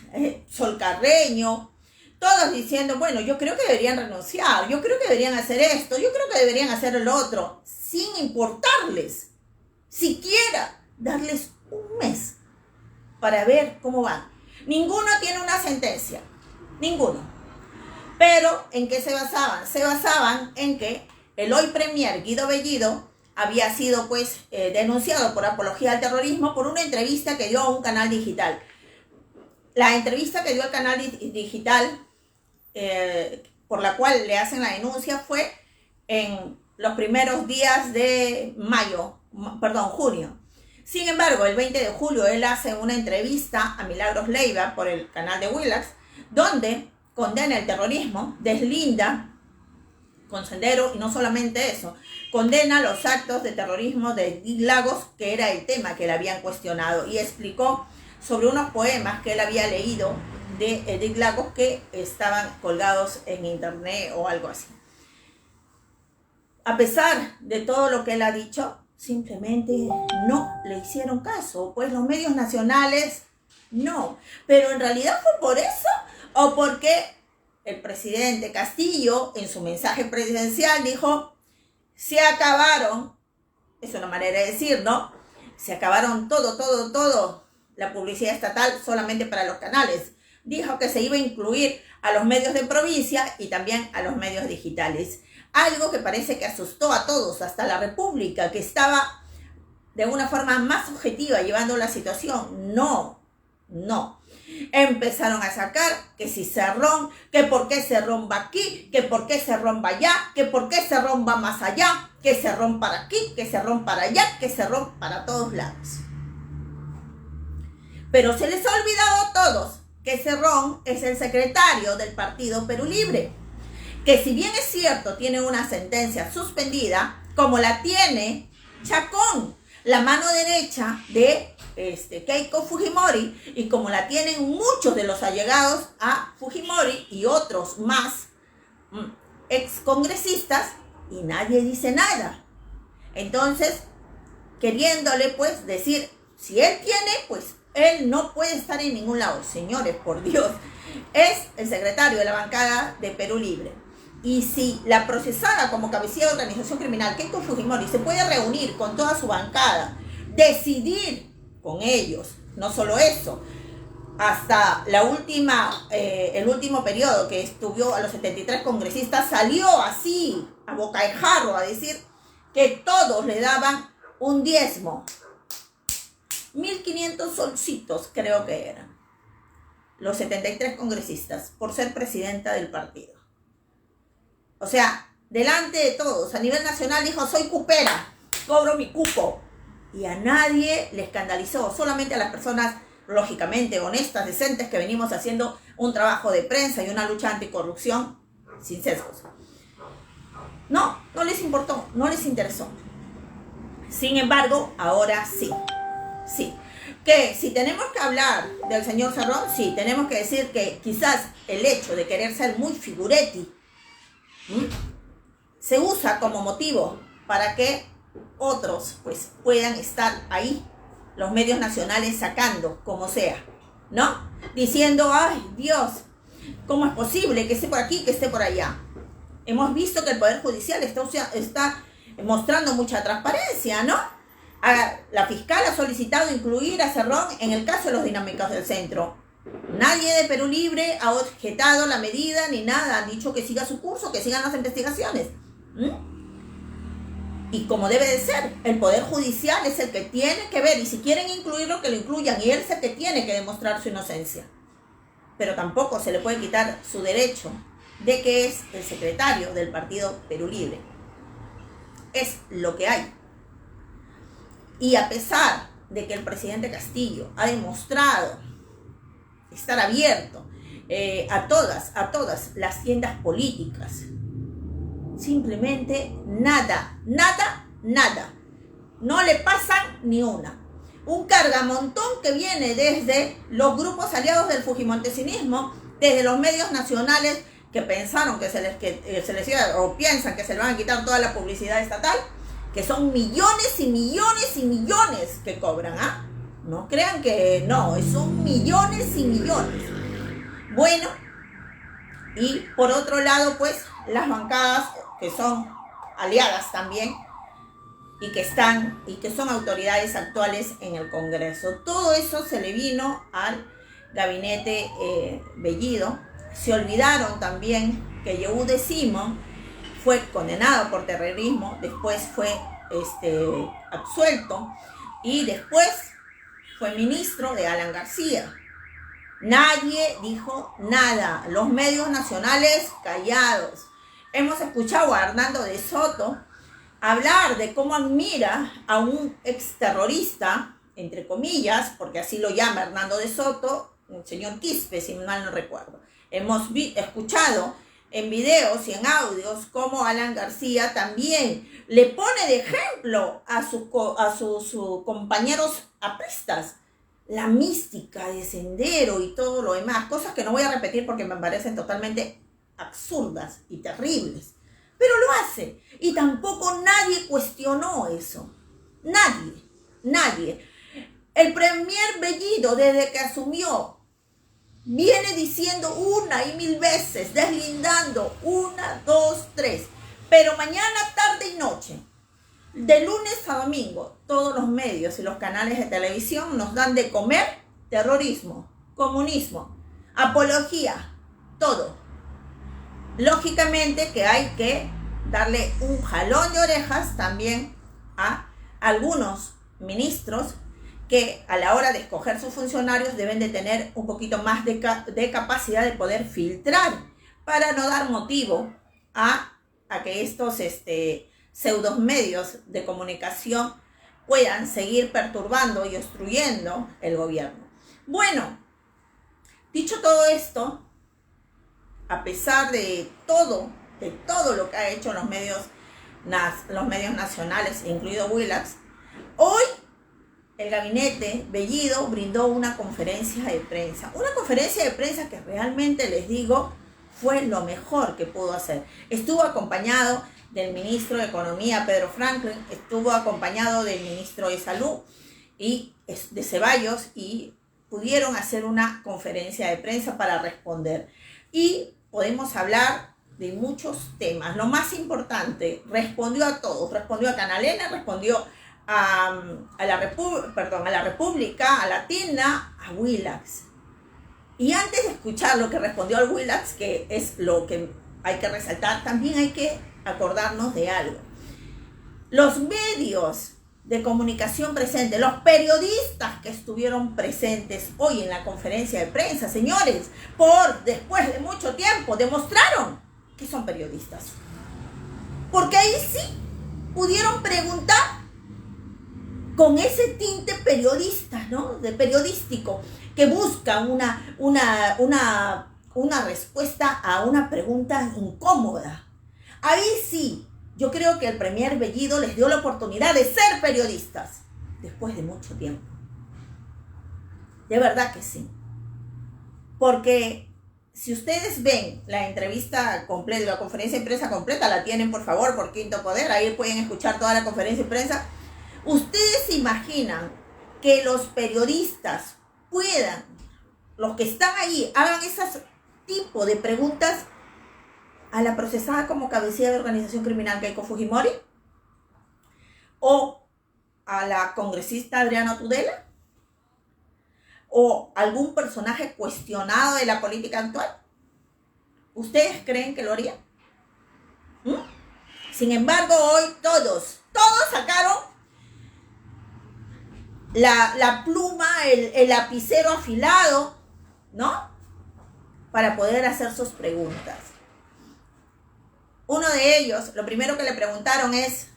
Sol Carreño, todos diciendo, bueno, yo creo que deberían renunciar, yo creo que deberían hacer esto, yo creo que deberían hacer el otro, sin importarles, siquiera darles un mes para ver cómo van. Ninguno tiene una sentencia, ninguno. Pero, ¿en qué se basaban? Se basaban en que el hoy premier Guido Bellido había sido pues denunciado por apología al terrorismo por una entrevista que dio a un canal digital. La entrevista que dio al canal digital, por la cual le hacen la denuncia, fue en los primeros días de junio. Sin embargo, el 20 de julio él hace una entrevista a Milagros Leiva por el canal de Willax, donde condena el terrorismo, deslinda con Sendero, y no solamente eso, condena los actos de terrorismo de Edith Lagos, que era el tema que le habían cuestionado, y explicó sobre unos poemas que él había leído de Edith Lagos que estaban colgados en internet o algo así. A pesar de todo lo que él ha dicho, simplemente no le hicieron caso, pues los medios nacionales no. Pero en realidad fue por eso o porque el presidente Castillo en su mensaje presidencial dijo, se acabaron, es una manera de decir, ¿no? Se acabaron todo, la publicidad estatal solamente para los canales. dijo que se iba a incluir a los medios de provincia y también a los medios digitales. Algo que parece que asustó a todos, hasta la República, que estaba de una forma más objetiva llevando la situación. No. Empezaron a sacar que si Cerrón, que por qué Cerrón va aquí, que por qué Cerrón va allá, que por qué Cerrón va más allá, que Cerrón para aquí, que Cerrón para allá, que Cerrón para todos lados. Pero se les ha olvidado a todos que Cerrón es el secretario del Partido Perú Libre, que si bien es cierto tiene una sentencia suspendida, como la tiene Chacón, la mano derecha de Keiko Fujimori, y como la tienen muchos de los allegados a Fujimori y otros más excongresistas, y nadie dice nada. Entonces, queriéndole pues decir, si él tiene, pues él no puede estar en ningún lado. Señores, por Dios, es el secretario de la bancada de Perú Libre. Y si la procesada como cabecilla de organización criminal, Keiko Fujimori, se puede reunir con toda su bancada, decidir con ellos, no solo eso, hasta el último periodo que estuvo a los 73 congresistas, salió así, a boca de jarro, a decir que todos le daban un diezmo. 1.500 solcitos creo que eran los 73 congresistas por ser presidenta del partido. O sea, delante de todos, a nivel nacional dijo, soy cupera, cobro mi cupo. Y a nadie le escandalizó, solamente a las personas lógicamente honestas, decentes, que venimos haciendo un trabajo de prensa y una lucha anticorrupción sin sesgos. No les importó, no les interesó. Sin embargo, ahora sí. Que si tenemos que hablar del señor Cerrón, sí, tenemos que decir que quizás el hecho de querer ser muy figuretti se usa como motivo para que otros pues puedan estar ahí, los medios nacionales sacando como sea, ¿no? Diciendo, ay Dios, ¿cómo es posible que esté por aquí, que esté por allá? Hemos visto que el Poder Judicial está mostrando mucha transparencia, ¿no? La fiscal ha solicitado incluir a Cerrón en el caso de los dinámicos del centro. Nadie de Perú Libre ha objetado la medida ni nada, han dicho que siga su curso, que sigan las investigaciones. Y como debe de ser, el Poder Judicial es el que tiene que ver, y si quieren incluirlo, que lo incluyan, y él es el que tiene que demostrar su inocencia. Pero tampoco se le puede quitar su derecho de que es el secretario del Partido Perú Libre. Es lo que hay. Y a pesar de que el presidente Castillo ha demostrado estar abierto a todas las tiendas políticas, simplemente nada. No le pasan ni una. Un cargamontón que viene desde los grupos aliados del fujimontesinismo, desde los medios nacionales que pensaron que se les iba, o piensan que se le van a quitar toda la publicidad estatal, que son millones y millones y millones que cobran, ¿ah? No crean que no, son millones y millones. Bueno, y por otro lado, pues, las bancadas que son aliadas también y que son autoridades actuales en el Congreso. Todo eso se le vino al gabinete Bellido. Se olvidaron también que Yehude Simón fue condenado por terrorismo, después fue absuelto y después fue ministro de Alan García. Nadie dijo nada, los medios nacionales callados. Hemos escuchado a Hernando de Soto hablar de cómo admira a un exterrorista, entre comillas, porque así lo llama Hernando de Soto, el señor Quispe, si mal no recuerdo. Hemos escuchado en videos y en audios cómo Alan García también le pone de ejemplo a sus compañeros apristas la mística de Sendero y todo lo demás, cosas que no voy a repetir porque me parecen totalmente absurdas y terribles, pero lo hace y tampoco nadie cuestionó eso, nadie. El premier Bellido, desde que asumió, viene diciendo una y mil veces, deslindando, 1, 2, 3, pero mañana, tarde y noche, de lunes a domingo, todos los medios y los canales de televisión nos dan de comer terrorismo, comunismo. apología, todo. Lógicamente que hay que darle un jalón de orejas también a algunos ministros que a la hora de escoger sus funcionarios deben de tener un poquito más de capacidad de poder filtrar para no dar motivo a que estos pseudos medios de comunicación puedan seguir perturbando y obstruyendo el gobierno. Bueno, dicho todo esto, a pesar de todo lo que ha hecho los medios nacionales, incluido Willax, hoy el gabinete Bellido brindó una conferencia de prensa. Una conferencia de prensa que realmente, les digo, fue lo mejor que pudo hacer. Estuvo acompañado del ministro de Economía, Pedro Franklin, estuvo acompañado del ministro de Salud y de Ceballos, y pudieron hacer una conferencia de prensa para responder. Y podemos hablar de muchos temas. Lo más importante, respondió a todos. Respondió a Canal N, respondió a la República, a la Tilna, a Willax. Y antes de escuchar lo que respondió al Willax, que es lo que hay que resaltar, también hay que acordarnos de algo. Los medios de comunicación presentes, los periodistas que estuvieron presentes hoy en la conferencia de prensa, señores, después de mucho tiempo, demostraron que son periodistas. Porque ahí sí pudieron preguntar con ese tinte periodista, ¿no? De periodístico, que busca una respuesta a una pregunta incómoda. Ahí sí, yo creo que el premier Bellido les dio la oportunidad de ser periodistas después de mucho tiempo. De verdad que sí. Porque si ustedes ven la entrevista completa, la conferencia de prensa completa, la tienen por favor por Quinto Poder, ahí pueden escuchar toda la conferencia de prensa. ¿Ustedes se imaginan que los periodistas puedan, los que están ahí, hagan ese tipo de preguntas a la procesada como cabecilla de organización criminal Keiko Fujimori? ¿O a la congresista Adriana Tudela? ¿O algún personaje cuestionado de la política actual? ¿Ustedes creen que lo harían? Sin embargo, hoy todos sacaron la pluma, el lapicero afilado, ¿no? Para poder hacer sus preguntas. Uno de ellos, lo primero que le preguntaron es,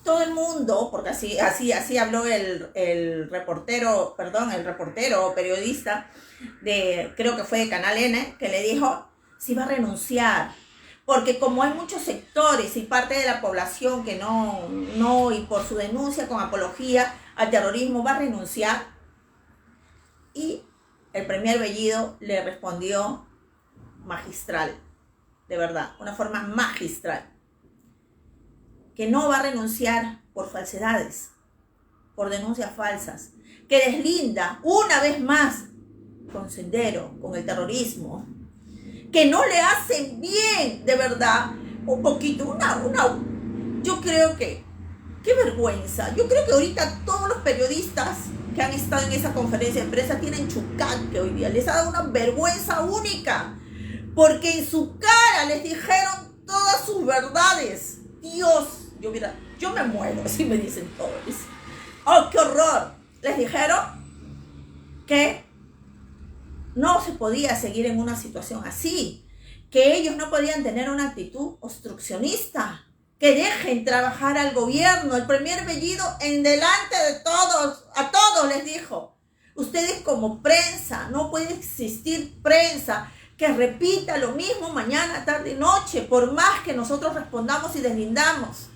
todo el mundo, porque así habló el reportero o periodista creo que fue de Canal N, que le dijo si va a renunciar. Porque como hay muchos sectores y parte de la población que no, y por su denuncia con apología al terrorismo, va a renunciar. Y el premier Bellido le respondió magistral, de verdad, una forma magistral, que no va a renunciar por falsedades, por denuncias falsas, que deslinda una vez más con Sendero, con el terrorismo, que no le hacen bien, de verdad, un poquito, yo creo que, qué vergüenza, yo creo que ahorita todos los periodistas que han estado en esa conferencia de prensa tienen chucaque hoy día, les ha dado una vergüenza única, porque en su cara les dijeron todas sus verdades. Dios, yo me muero si me dicen todo eso. ¡Oh, qué horror! Les dijeron que no se podía seguir en una situación así, que ellos no podían tener una actitud obstruccionista, que dejen trabajar al gobierno. El premier Bellido en delante de todos, a todos les dijo, ustedes como prensa, no puede existir prensa que repita lo mismo mañana, tarde y noche, por más que nosotros respondamos y deslindamos.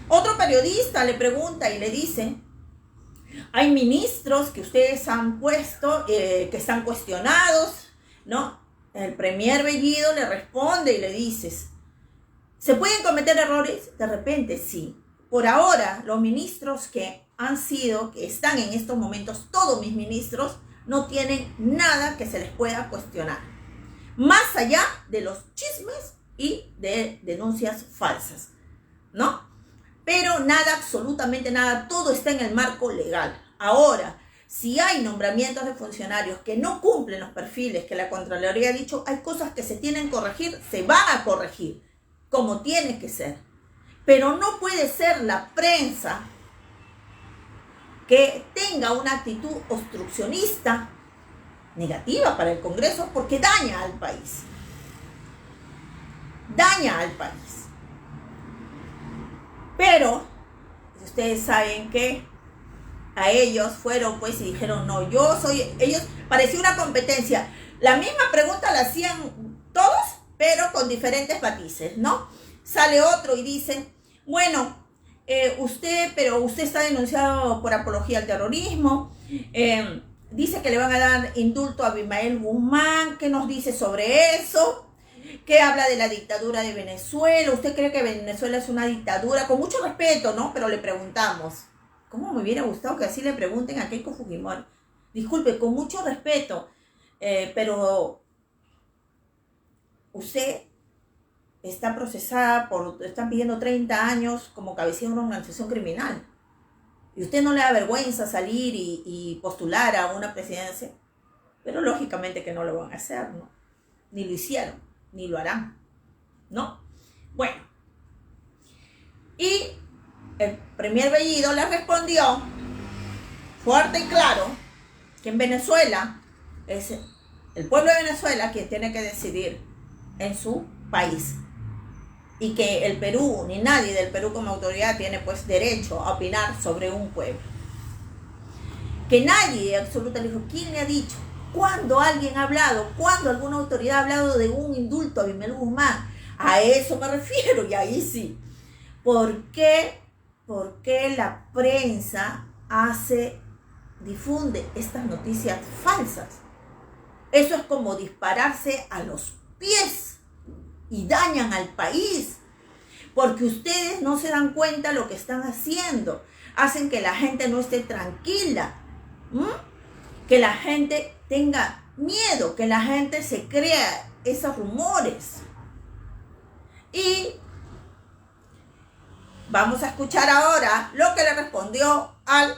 Otro periodista le pregunta y le dice, hay ministros que ustedes han puesto que están cuestionados, ¿no? El premier Bellido le responde y le dice, ¿se pueden cometer errores? De repente sí. Por ahora, los ministros que están en estos momentos, todos mis ministros, no tienen nada que se les pueda cuestionar, más allá de los chismes y de denuncias falsas, ¿no? Pero nada, absolutamente nada, todo está en el marco legal. Ahora, Si hay nombramientos de funcionarios que no cumplen los perfiles que la Contraloría ha dicho, hay cosas que se tienen que corregir, se van a corregir, como tiene que ser. Pero no puede ser la prensa que tenga una actitud obstruccionista negativa para el Congreso, porque daña al país. Daña al país. Pero ustedes saben que a ellos fueron pues y dijeron, no, yo soy, ellos, parecía una competencia. La misma pregunta la hacían todos, pero con diferentes matices, ¿no? Sale otro y dice, bueno, usted está denunciado por apología al terrorismo, dice que le van a dar indulto a Abimael Guzmán, ¿qué nos dice sobre eso? ¿Qué habla de la dictadura de Venezuela? ¿Usted cree que Venezuela es una dictadura? Con mucho respeto, ¿no? Pero le preguntamos. ¿Cómo me hubiera gustado que así le pregunten a Keiko Fujimori? Disculpe, con mucho respeto, pero usted está procesada están pidiendo 30 años como cabecilla de una organización criminal. Y usted no le da vergüenza salir y postular a una presidencia. Pero lógicamente que no lo van a hacer, ¿no? Ni lo hicieron, ni lo harán, ¿no? Bueno. Y el premier Bellido le respondió fuerte y claro que en Venezuela es el pueblo de Venezuela quien tiene que decidir en su país y que el Perú, ni nadie del Perú como autoridad tiene pues derecho a opinar sobre un pueblo. Que nadie absolutamente dijo, ¿quién le ha dicho? ¿Cuándo alguien ha hablado? ¿Cuándo alguna autoridad ha hablado de un indulto a Abimael Guzmán? A eso me refiero, y ahí sí. ¿Por qué la prensa difunde estas noticias falsas? Eso es como dispararse a los pies y dañan al país, porque ustedes no se dan cuenta lo que están haciendo. Hacen que la gente no esté tranquila, que la gente tenga miedo, que la gente se crea esos rumores. Y vamos a escuchar ahora lo que le respondió al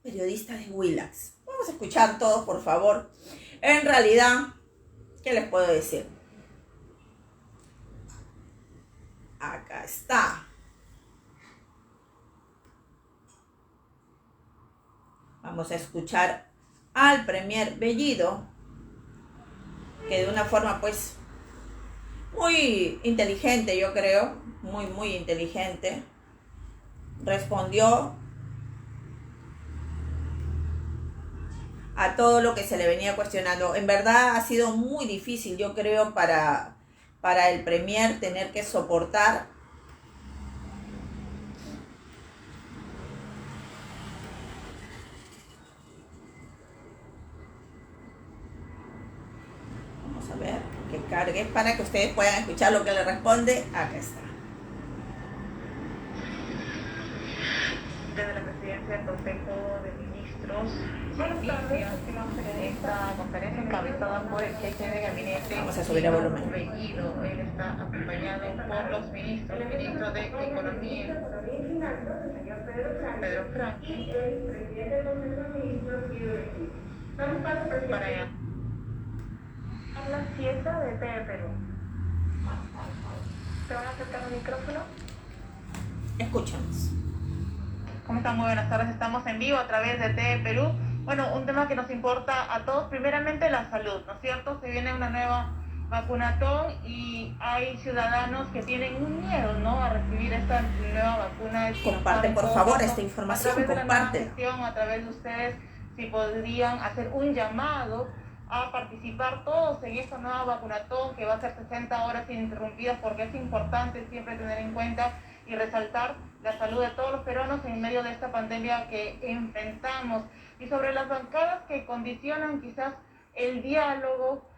periodista de Willax. Vamos a escuchar todo, por favor. En realidad, ¿qué les puedo decir? Acá está. Vamos a escuchar al premier Bellido, que de una forma pues muy inteligente, yo creo, muy inteligente, respondió a todo lo que se le venía cuestionando. En verdad ha sido muy difícil, yo creo, para el premier tener que soportar que cargue para que ustedes puedan escuchar lo que le responde. Acá está. Desde la presidencia del Consejo de Ministros, inicia esta conferencia encabezada por el jefe de gabinete. Vamos a subir el volumen. Bellido. Él está acompañado por los ministros, el ministro de Economía, Pedro Franqui, para la fiesta de TV Perú. ¿Te van a acercar el micrófono? Escúchanos. ¿Cómo están? Muy buenas tardes. Estamos en vivo a través de TV Perú. Bueno, un tema que nos importa a todos, primeramente la salud, ¿no es cierto? Se viene una nueva vacunatón y hay ciudadanos que tienen un miedo, ¿no?, a recibir esta nueva vacuna. Comparte, por favor, esta información, comparte. A través de ustedes, si podrían hacer un llamado a participar todos en esta nueva vacunatón que va a ser 60 horas ininterrumpidas, porque es importante siempre tener en cuenta y resaltar la salud de todos los peruanos en medio de esta pandemia que enfrentamos. Y sobre las bancadas que condicionan quizás el diálogo,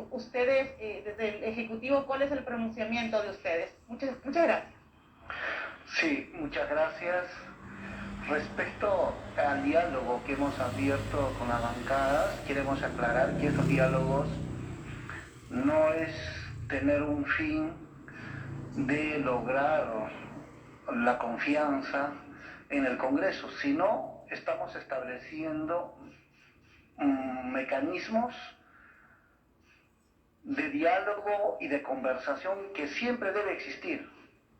ustedes, desde el Ejecutivo, ¿cuál es el pronunciamiento de ustedes? Muchas gracias. Sí, muchas gracias. Respecto al diálogo que hemos abierto con las bancadas, queremos aclarar que estos diálogos no es tener un fin de lograr la confianza en el Congreso, sino estamos estableciendo mecanismos de diálogo y de conversación que siempre debe existir,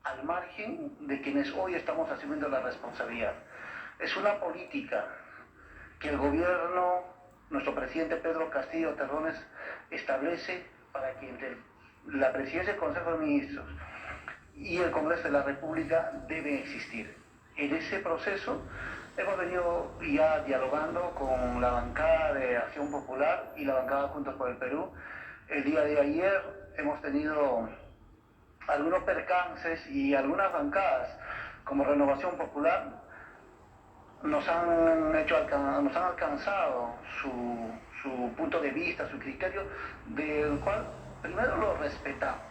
al margen de quienes hoy estamos asumiendo la responsabilidad. Es una política que el gobierno, nuestro presidente Pedro Castillo Terrones, establece para que entre la presidencia del Consejo de Ministros y el Congreso de la República debe existir. En ese proceso hemos venido ya dialogando con la bancada de Acción Popular y la bancada Juntos por el Perú. El día de ayer hemos tenido algunos percances y algunas bancadas como Renovación Popular nos han alcanzado su punto de vista, su criterio, del cual primero lo respetamos,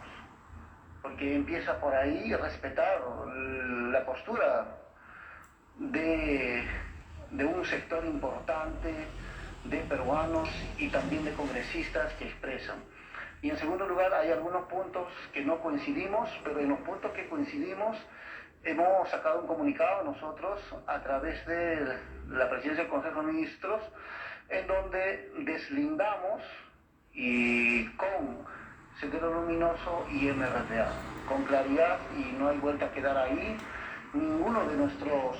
porque empieza por ahí respetar la postura de un sector importante de peruanos y también de congresistas que expresan. Y en segundo lugar, hay algunos puntos que no coincidimos, pero en los puntos que coincidimos hemos sacado un comunicado nosotros a través de la presidencia del Consejo de Ministros, en donde deslindamos y con Sendero Luminoso y MRTA, con claridad, y no hay vuelta a quedar ahí. Ninguno de nuestros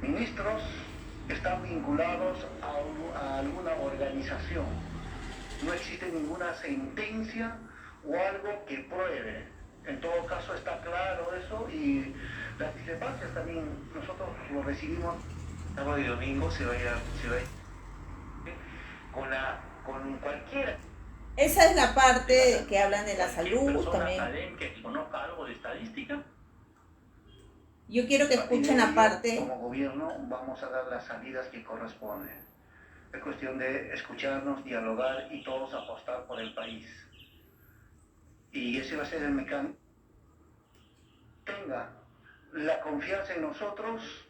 ministros están vinculados a alguna organización. No existe ninguna sentencia o algo que pruebe. En todo caso está claro eso, y las discrepancias también nosotros lo recibimos. Sábado y domingo se va a ir con cualquiera. Esa es la parte que hablan de la salud también. Que conozca algo de estadística. Yo quiero que escuchen la parte. Como gobierno vamos a dar las salidas que corresponden. Es cuestión de escucharnos, dialogar y todos apostar por el país. Y ese va a ser el mecanismo. Tenga la confianza en nosotros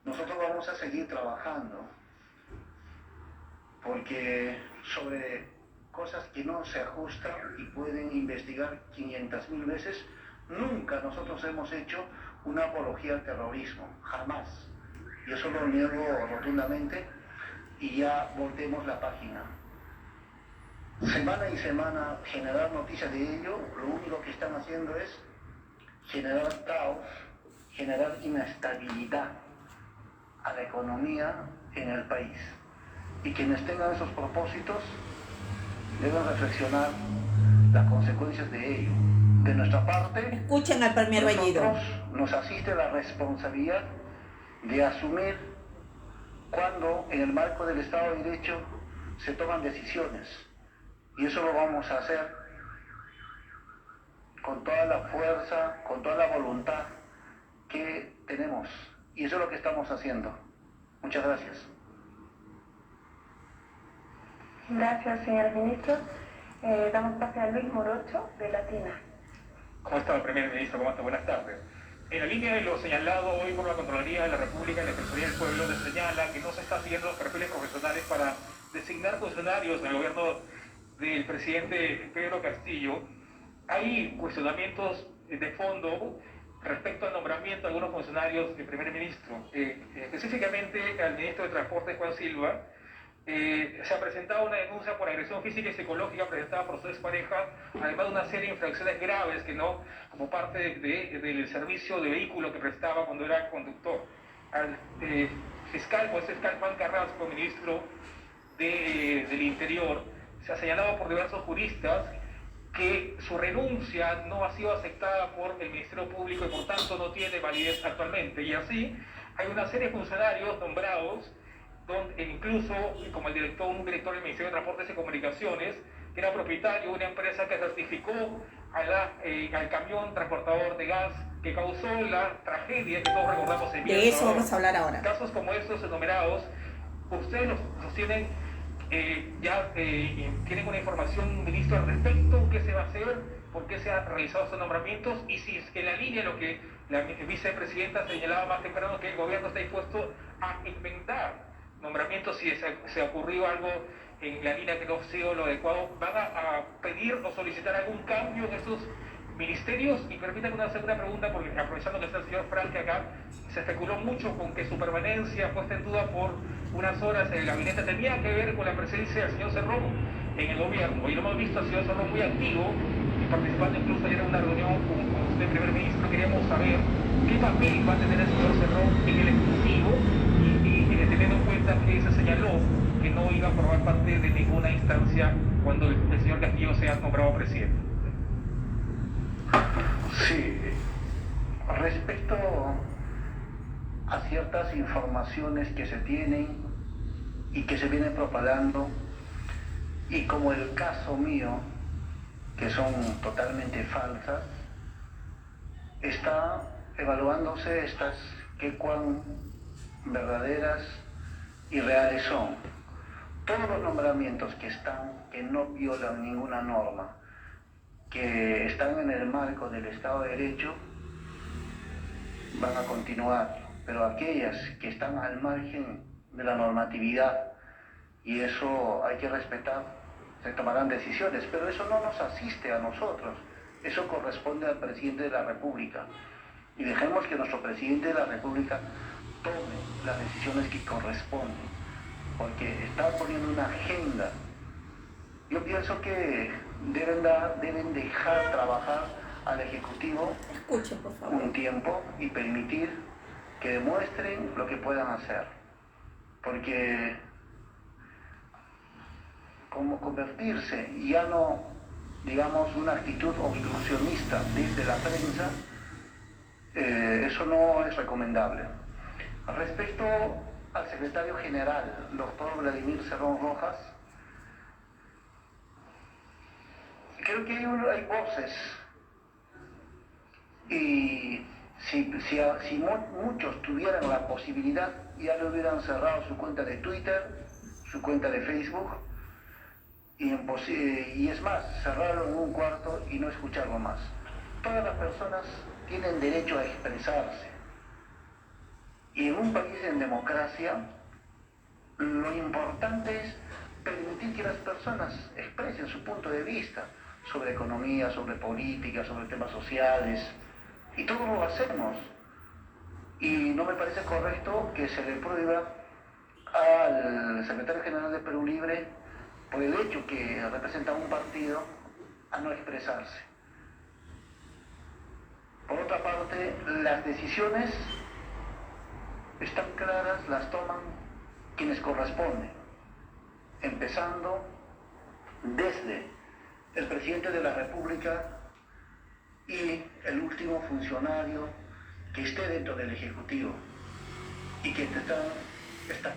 vamos a seguir trabajando. Porque sobre cosas que no se ajustan y pueden investigar 500.000 veces, nunca nosotros hemos hecho una apología al terrorismo, jamás. Yo eso lo niego rotundamente, y ya voltemos la página. Semana y semana generar noticias de ello, lo único que están haciendo es generar caos, generar inestabilidad a la economía en el país. Y quienes tengan esos propósitos deben reflexionar las consecuencias de ello. De nuestra parte, Escuchen al Premier Bellido. Nos asiste la responsabilidad de asumir cuando en el marco del Estado de Derecho se toman decisiones. Y eso lo vamos a hacer con toda la fuerza, con toda la voluntad que tenemos. Y eso es lo que estamos haciendo. Muchas gracias. Gracias, señor ministro. Damos pase a Luis Morocho, de Latina. ¿Cómo está, primer ministro? ¿Cómo está? Buenas tardes. En la línea de lo señalado hoy por la Contraloría de la República y la Defensoría del Pueblo, se señala que no se está siguiendo los perfiles profesionales para designar funcionarios en el gobierno del presidente Pedro Castillo. Hay cuestionamientos de fondo respecto al nombramiento de algunos funcionarios del primer ministro. Específicamente al ministro de Transporte, Juan Silva. Se ha presentado una denuncia por agresión física y psicológica presentada por su expareja, además de una serie de infracciones graves que no, como parte del servicio de vehículo que prestaba cuando era conductor. Al fiscal Juan Carrasco, ministro del Interior, se ha señalado por diversos juristas que su renuncia no ha sido aceptada por el Ministerio Público y por tanto no tiene validez actualmente. Y así hay una serie de funcionarios nombrados, donde incluso como un director del Ministerio de Transportes y Comunicaciones, que era propietario de una empresa que certificó al camión transportador de gas que causó la tragedia que todos recordamos en Villa. De eso vamos a hablar ahora. Casos como estos enumerados, ustedes los sostienen, tienen una información, ministro, al respecto. ¿Qué se va a hacer? ¿Por qué se han realizado estos nombramientos? Y si es que en la línea de lo que la vicepresidenta señalaba más temprano, que el gobierno está dispuesto a inventar nombramientos si se ha ocurrido algo en la línea que no ha sido lo adecuado, ¿van a pedir o solicitar algún cambio en estos ministerios, y permítanme hacer una pregunta, porque aprovechando que está el señor Franque acá, se especuló mucho con que su permanencia puesta en duda por unas horas en el gabinete tenía que ver con la presencia del señor Cerrón en el gobierno, y lo hemos visto al señor Cerrón muy activo, y participando incluso ayer en una reunión con usted, primer ministro. Queríamos saber qué papel va a tener el señor Cerrón en el Ejecutivo, y teniendo en cuenta que se señaló que no iba a formar parte de ninguna instancia cuando el señor Castillo sea nombrado presidente. Sí, respecto a ciertas informaciones que se tienen y que se vienen propagando, y como el caso mío, que son totalmente falsas, está evaluándose estas qué cuán verdaderas y reales son. Todos los nombramientos que no violan ninguna norma, que están en el marco del Estado de Derecho, van a continuar, pero aquellas que están al margen de la normatividad, y eso hay que respetar, se tomarán decisiones, pero eso no nos asiste a nosotros, eso corresponde al presidente de la República, y dejemos que nuestro presidente de la República tome las decisiones que corresponden, porque está poniendo una agenda. Yo pienso que deben dejar trabajar al Ejecutivo un tiempo y permitir que demuestren lo que puedan hacer, porque como convertirse ya no, digamos, una actitud obstruccionista desde la prensa, eso no es recomendable. Respecto al secretario general, doctor Vladimir Cerrón Rojas, creo que hay voces, y si muchos tuvieran la posibilidad, ya le hubieran cerrado su cuenta de Twitter, su cuenta de Facebook, y es más, cerrarlo en un cuarto y no escucharlo más. Todas las personas tienen derecho a expresarse, y en un país en democracia lo importante es permitir que las personas expresen su punto de vista sobre economía, sobre política, sobre temas sociales, y todos lo hacemos, y no me parece correcto que se le prohíba al secretario general de Perú Libre, por el hecho que representa un partido, a no expresarse. Por otra parte, las decisiones están claras, las toman quienes corresponden, empezando desde el presidente de la República y el último funcionario que esté dentro del Ejecutivo y que está.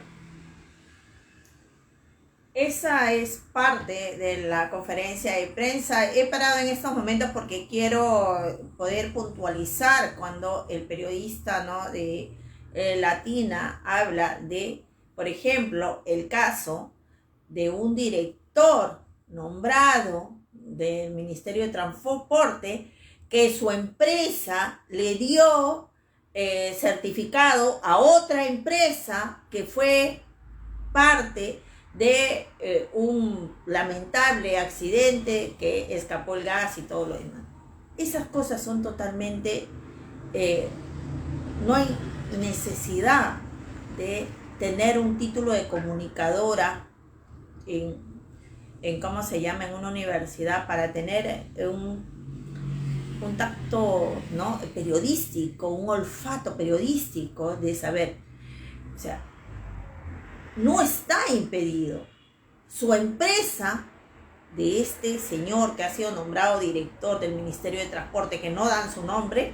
Esa es parte de la conferencia de prensa. He parado en estos momentos porque quiero poder puntualizar cuando el periodista, ¿no?, de Latina habla de, por ejemplo, el caso de un director nombrado del Ministerio de Transporte que su empresa le dio certificado a otra empresa que fue parte de un lamentable accidente que escapó el gas y todo lo demás. Esas cosas son totalmente, no hay necesidad de tener un título de comunicadora en ¿cómo se llama?, en una universidad para tener un tacto, ¿no?, periodístico, un olfato periodístico de saber. O sea, no está impedido. Su empresa, de este señor que ha sido nombrado director del Ministerio de Transporte, que no dan su nombre,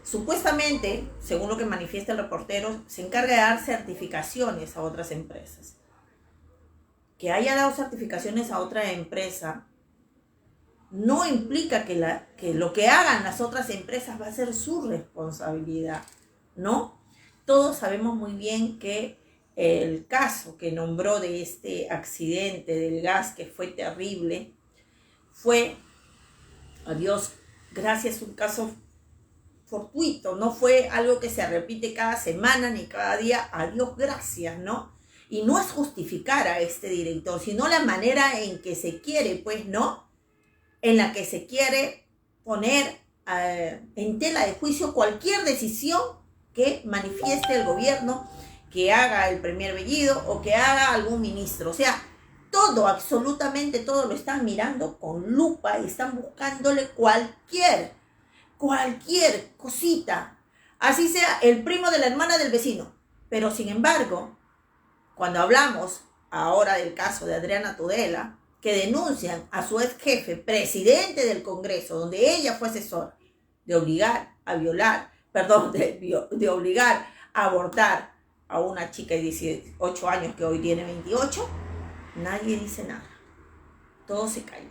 supuestamente, según lo que manifiesta el reportero, se encarga de dar certificaciones a otras empresas. Que haya dado certificaciones a otra empresa no implica que lo que hagan las otras empresas va a ser su responsabilidad, ¿no? Todos sabemos muy bien que el caso que nombró de este accidente del gas, que fue terrible, fue, a Dios gracias, un caso fortuito, no fue algo que se repite cada semana ni cada día, a Dios gracias, ¿no? Y no es justificar a este director, sino la manera en que se quiere, pues, ¿no?, en la que se quiere poner en tela de juicio cualquier decisión que manifieste el gobierno, que haga el primer Bellido o que haga algún ministro. O sea, todo, absolutamente todo lo están mirando con lupa y están buscándole cualquier cosita, así sea el primo de la hermana del vecino. Pero sin embargo, cuando hablamos ahora del caso de Adriana Tudela, que denuncian a su ex jefe, presidente del Congreso, donde ella fue asesor, de obligar a violar, de obligar a abortar a una chica de 18 años que hoy tiene 28, nadie dice nada. Todo se calla.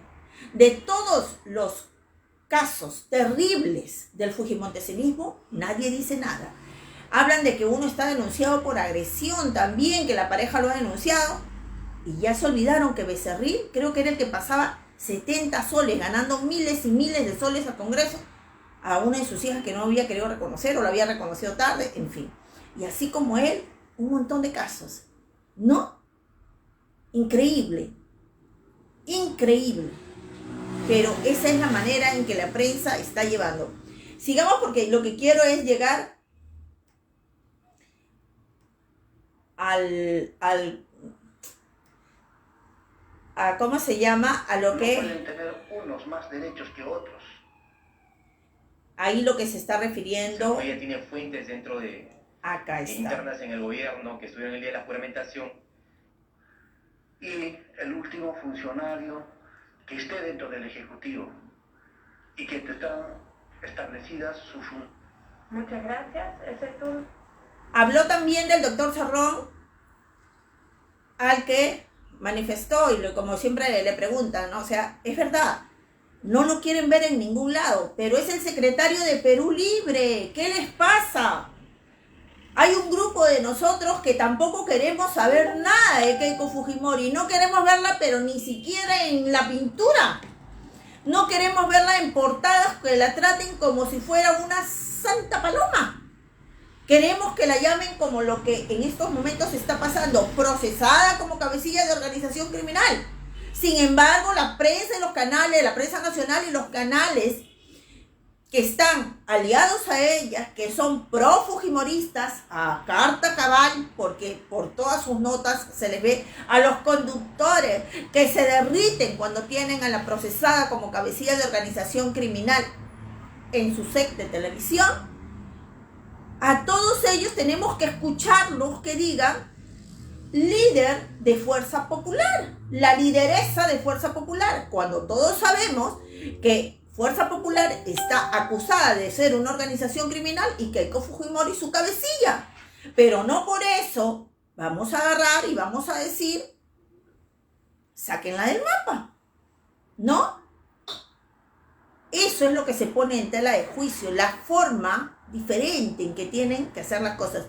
De todos los casos terribles del fujimontesinismo, nadie dice nada. Hablan de que uno está denunciado por agresión también, que la pareja lo ha denunciado, y ya se olvidaron que Becerril, creo que era el que pasaba 70 soles, ganando miles y miles de soles al Congreso, a una de sus hijas que no había querido reconocer o la había reconocido tarde, en fin. Y así como él, un montón de casos. ¿No? Increíble. Increíble. Pero esa es la manera en que la prensa está llevando. Sigamos, porque lo que quiero es llegar a ¿cómo se llama? A lo que... No pueden tener unos más derechos que otros. Ahí lo que se está refiriendo... Ella tiene fuentes dentro de... Acá está. Internas en el gobierno que estuvieron el día de la juramentación. Y el último funcionario que esté dentro del Ejecutivo y que están establecidas sus... Muchas gracias. Ese es un... Habló también del doctor Cerrón, al que manifestó, y como siempre le preguntan, ¿no? O sea, es verdad, no lo quieren ver en ningún lado, pero es el secretario de Perú Libre. ¿Qué les pasa? Hay un grupo de nosotros que tampoco queremos saber nada de Keiko Fujimori. No queremos verla, pero ni siquiera en la pintura. No queremos verla en portadas que la traten como si fuera una santa paloma. Queremos que la llamen como lo que en estos momentos está pasando, procesada como cabecilla de organización criminal. Sin embargo, la prensa y los canales, la prensa nacional y los canales que están aliados a ellas, que son pro-fujimoristas, a carta cabal, porque por todas sus notas se les ve, a los conductores que se derriten cuando tienen a la procesada como cabecilla de organización criminal en su set de televisión. A todos ellos tenemos que escucharlos que digan líder de Fuerza Popular, la lideresa de Fuerza Popular, cuando todos sabemos que Fuerza Popular está acusada de ser una organización criminal y Keiko Fujimori su cabecilla. Pero no por eso vamos a agarrar y vamos a decir, sáquenla del mapa, ¿no? Eso es lo que se pone en tela de juicio, la forma diferente en que tienen que hacer las cosas.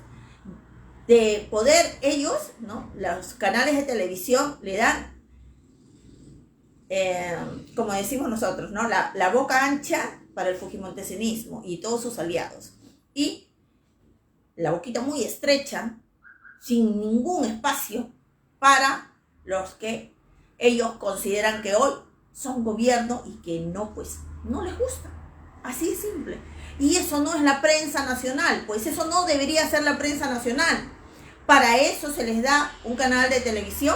De poder ellos, ¿no? Los canales de televisión le dan, como decimos nosotros, ¿no? La boca ancha para el fujimontesinismo y todos sus aliados. Y la boquita muy estrecha, sin ningún espacio para los que ellos consideran que hoy son gobierno y que no, pues, no les gusta. Así de simple. Y eso no es la prensa nacional, pues eso no debería ser la prensa nacional. Para eso se les da un canal de televisión.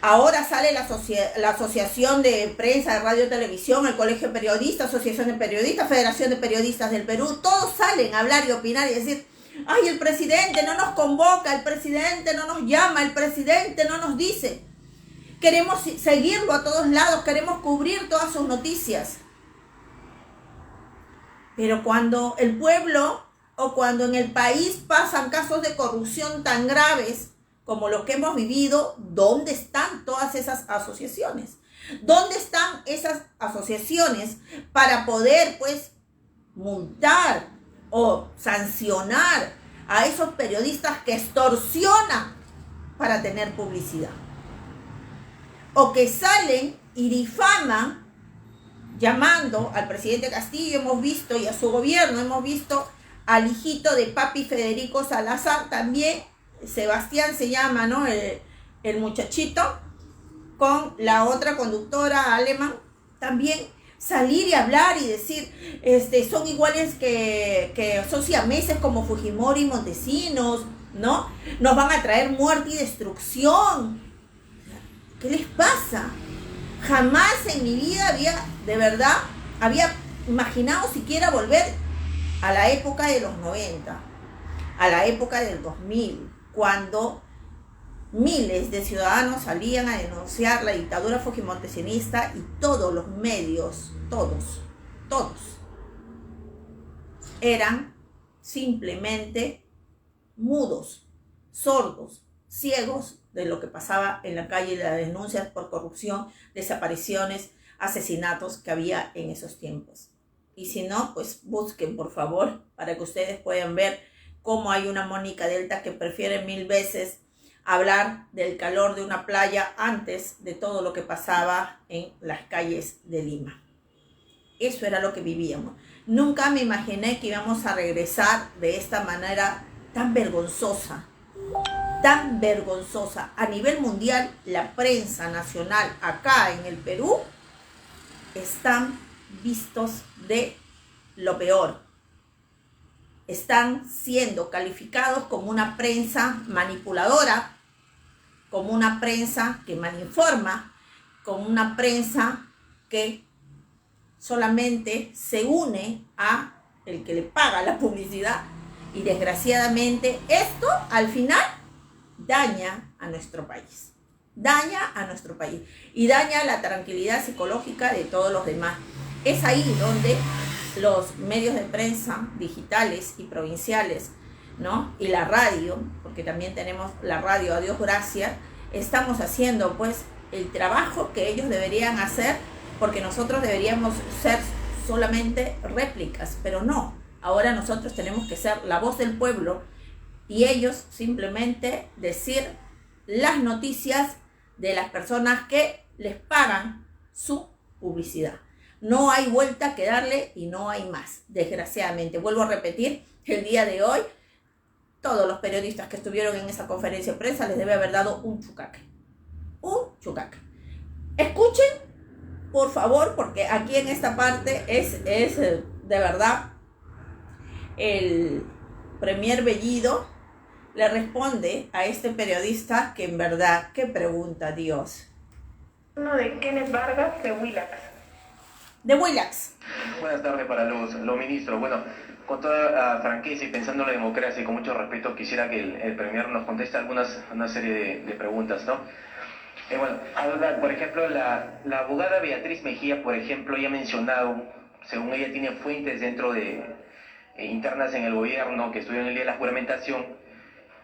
Ahora sale la Asociación de Prensa de Radio y Televisión, el Colegio de Periodistas, Asociación de Periodistas, Federación de Periodistas del Perú. Todos salen a hablar y opinar y decir, ay, el presidente no nos convoca, el presidente no nos llama, el presidente no nos dice. Queremos seguirlo a todos lados, queremos cubrir todas sus noticias. Pero cuando el pueblo o cuando en el país pasan casos de corrupción tan graves como los que hemos vivido, ¿dónde están todas esas asociaciones? ¿Dónde están esas asociaciones para poder, pues, multar o sancionar a esos periodistas que extorsionan para tener publicidad? O que salen y difaman llamando al presidente Castillo, hemos visto, y a su gobierno, hemos visto al hijito de papi Federico Salazar, también Sebastián se llama, ¿no? El muchachito, con la otra conductora alemán, también salir y hablar y decir, son iguales que son siameses como Fujimori y Montesinos, ¿no? Nos van a traer muerte y destrucción. ¿Qué les pasa? Jamás en mi vida había imaginado siquiera volver a la época de los 90, a la época del 2000, cuando miles de ciudadanos salían a denunciar la dictadura fujimontesianista y todos los medios, todos, eran simplemente mudos, sordos, ciegos de lo que pasaba en la calle, las denuncias por corrupción, desapariciones, asesinatos que había en esos tiempos. Y si no, pues busquen, por favor, para que ustedes puedan ver cómo hay una Mónica Delta que prefiere 1000 veces hablar del calor de una playa antes de todo lo que pasaba en las calles de Lima. Eso era lo que vivíamos. Nunca me imaginé que íbamos a regresar de esta manera tan vergonzosa. A nivel mundial, la prensa nacional acá en el Perú están vistos de lo peor. Están siendo calificados como una prensa manipuladora, como una prensa que malinforma, como una prensa que solamente se une a el que le paga la publicidad. Y desgraciadamente esto al final daña a nuestro país. Y daña la tranquilidad psicológica de todos los demás. Es ahí donde los medios de prensa digitales y provinciales, ¿no? Y la radio, porque también tenemos la radio, a Dios gracias, estamos haciendo pues el trabajo que ellos deberían hacer, porque nosotros deberíamos ser solamente réplicas, pero no. Ahora nosotros tenemos que ser la voz del pueblo y ellos simplemente decir las noticias de las personas que les pagan su publicidad. No hay vuelta que darle y no hay más, desgraciadamente. Vuelvo a repetir, el día de hoy, todos los periodistas que estuvieron en esa conferencia de prensa les debe haber dado un chucaque. Escuchen, por favor, porque aquí en esta parte es de verdad el premier Bellido le responde a este periodista que en verdad, ¿qué pregunta, Dios? Uno de Kenneth Vargas de Willax. Buenas tardes para los ministros. Bueno, con toda franqueza y pensando en la democracia y con mucho respeto, quisiera que el premier nos conteste una serie de preguntas, ¿no? Por ejemplo, la abogada Beatriz Mejía, por ejemplo, ya ha mencionado, según ella tiene fuentes dentro de internas en el gobierno que estuvieron el día de la juramentación,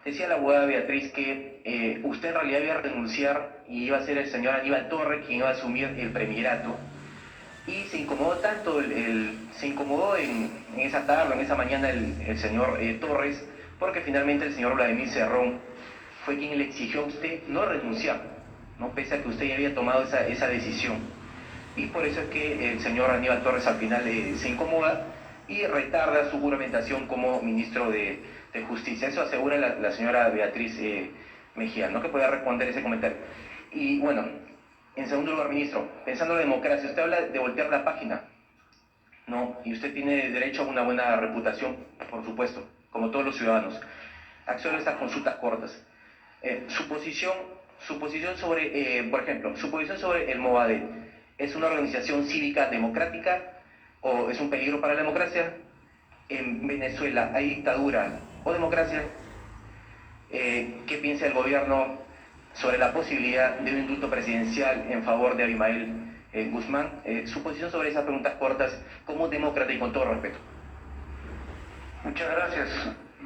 decía la abogada Beatriz que usted en realidad iba a renunciar y iba a ser el señor Aníbal Torres quien iba a asumir el premierato. Y se incomodó tanto, se incomodó en esa tarde, en esa mañana el señor Torres, porque finalmente el señor Vladimir Cerrón fue quien le exigió a usted no renunciar, ¿no? Pese a que usted ya había tomado esa decisión. Y por eso es que el señor Aníbal Torres al final se incomoda y retarda su juramentación como ministro de Justicia. Eso asegura la señora Beatriz Mejía, ¿no? Que pueda responder ese comentario. Y bueno, en segundo lugar, ministro, pensando en la democracia, usted habla de voltear la página, ¿no? Y usted tiene derecho a una buena reputación, por supuesto, como todos los ciudadanos. Acciona estas consultas cortas. Su posición sobre, por ejemplo, su posición sobre el Movadef, ¿es una organización cívica democrática o es un peligro para la democracia? En Venezuela, ¿hay dictadura o democracia? ¿Qué piensa el gobierno sobre la posibilidad de un indulto presidencial en favor de Abimael Guzmán? Su posición sobre esas preguntas cortas como demócrata y con todo respeto. Muchas gracias.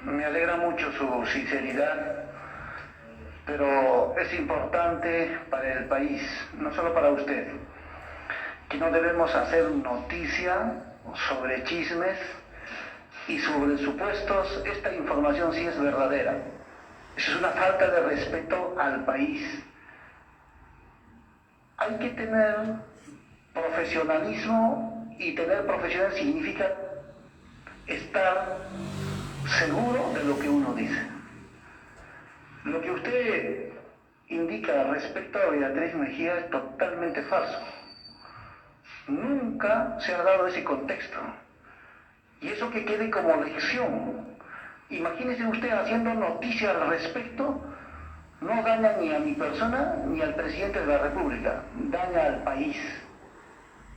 Me alegra mucho su sinceridad, pero es importante para el país, no solo para usted, que no debemos hacer noticia sobre chismes y sobre supuestos. Esta información sí es verdadera. Eso es una falta de respeto al país. Hay que tener profesionalismo, y tener profesional significa estar seguro de lo que uno dice. Lo que usted indica respecto a Beatriz Mejía es totalmente falso. Nunca se ha dado ese contexto. Y eso que quede como lección. Imagínese usted haciendo noticia al respecto, no daña ni a mi persona ni al presidente de la República, daña al país.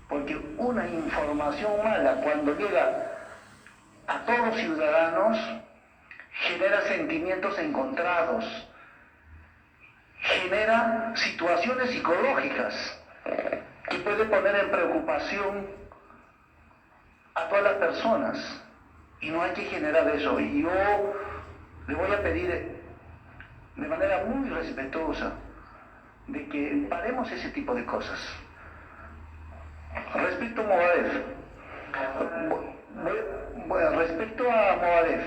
Porque una información mala cuando llega a todos los ciudadanos genera sentimientos encontrados, genera situaciones psicológicas que puede poner en preocupación a todas las personas. Y no hay que generar eso. Y yo le voy a pedir de manera muy respetuosa de que paremos ese tipo de cosas. Respecto a Movadef, respecto a Movadef,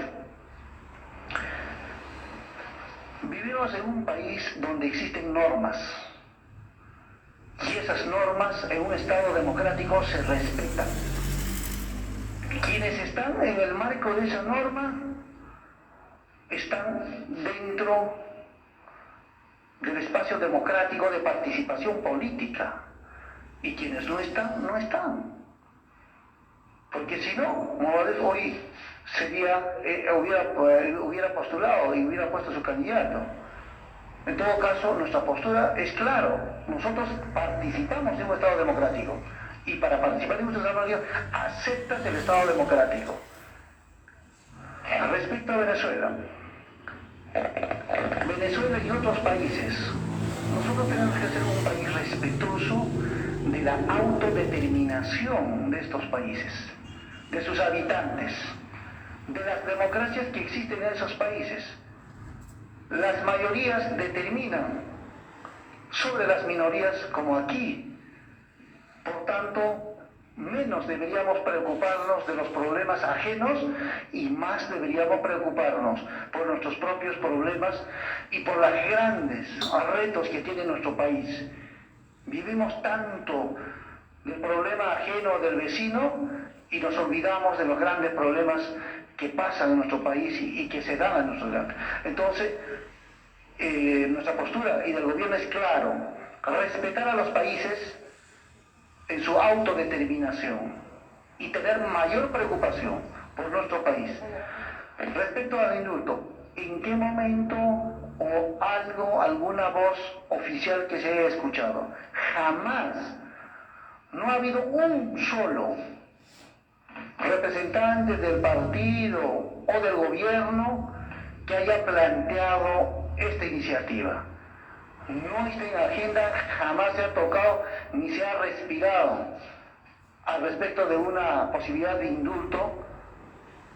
vivimos en un país donde existen normas y esas normas en un Estado democrático se respetan. Quienes están en el marco de esa norma están dentro del espacio democrático de participación política y quienes no están, no están. Porque si no, Movadef hoy hubiera postulado y hubiera puesto su candidato. En todo caso, nuestra postura es clara. Nosotros participamos en un Estado democrático. Y para participar en un Estado democrático, aceptas el Estado democrático. Respecto a Venezuela. Venezuela y otros países. Nosotros tenemos que ser un país respetuoso de la autodeterminación de estos países, de sus habitantes, de las democracias que existen en esos países. Las mayorías determinan sobre las minorías como aquí. Por tanto, menos deberíamos preocuparnos de los problemas ajenos y más deberíamos preocuparnos por nuestros propios problemas y por los grandes retos que tiene nuestro país. Vivimos tanto del problema ajeno del vecino y nos olvidamos de los grandes problemas que pasan en nuestro país y que se dan en nuestro país. Entonces, nuestra postura y del gobierno es claro, respetar a los países en su autodeterminación y tener mayor preocupación por nuestro país. Respecto al indulto, ¿en qué momento o alguna voz oficial que se haya escuchado? Jamás. No ha habido un solo representante del partido o del gobierno que haya planteado esta iniciativa. No está en agenda, jamás se ha tocado ni se ha respirado al respecto de una posibilidad de indulto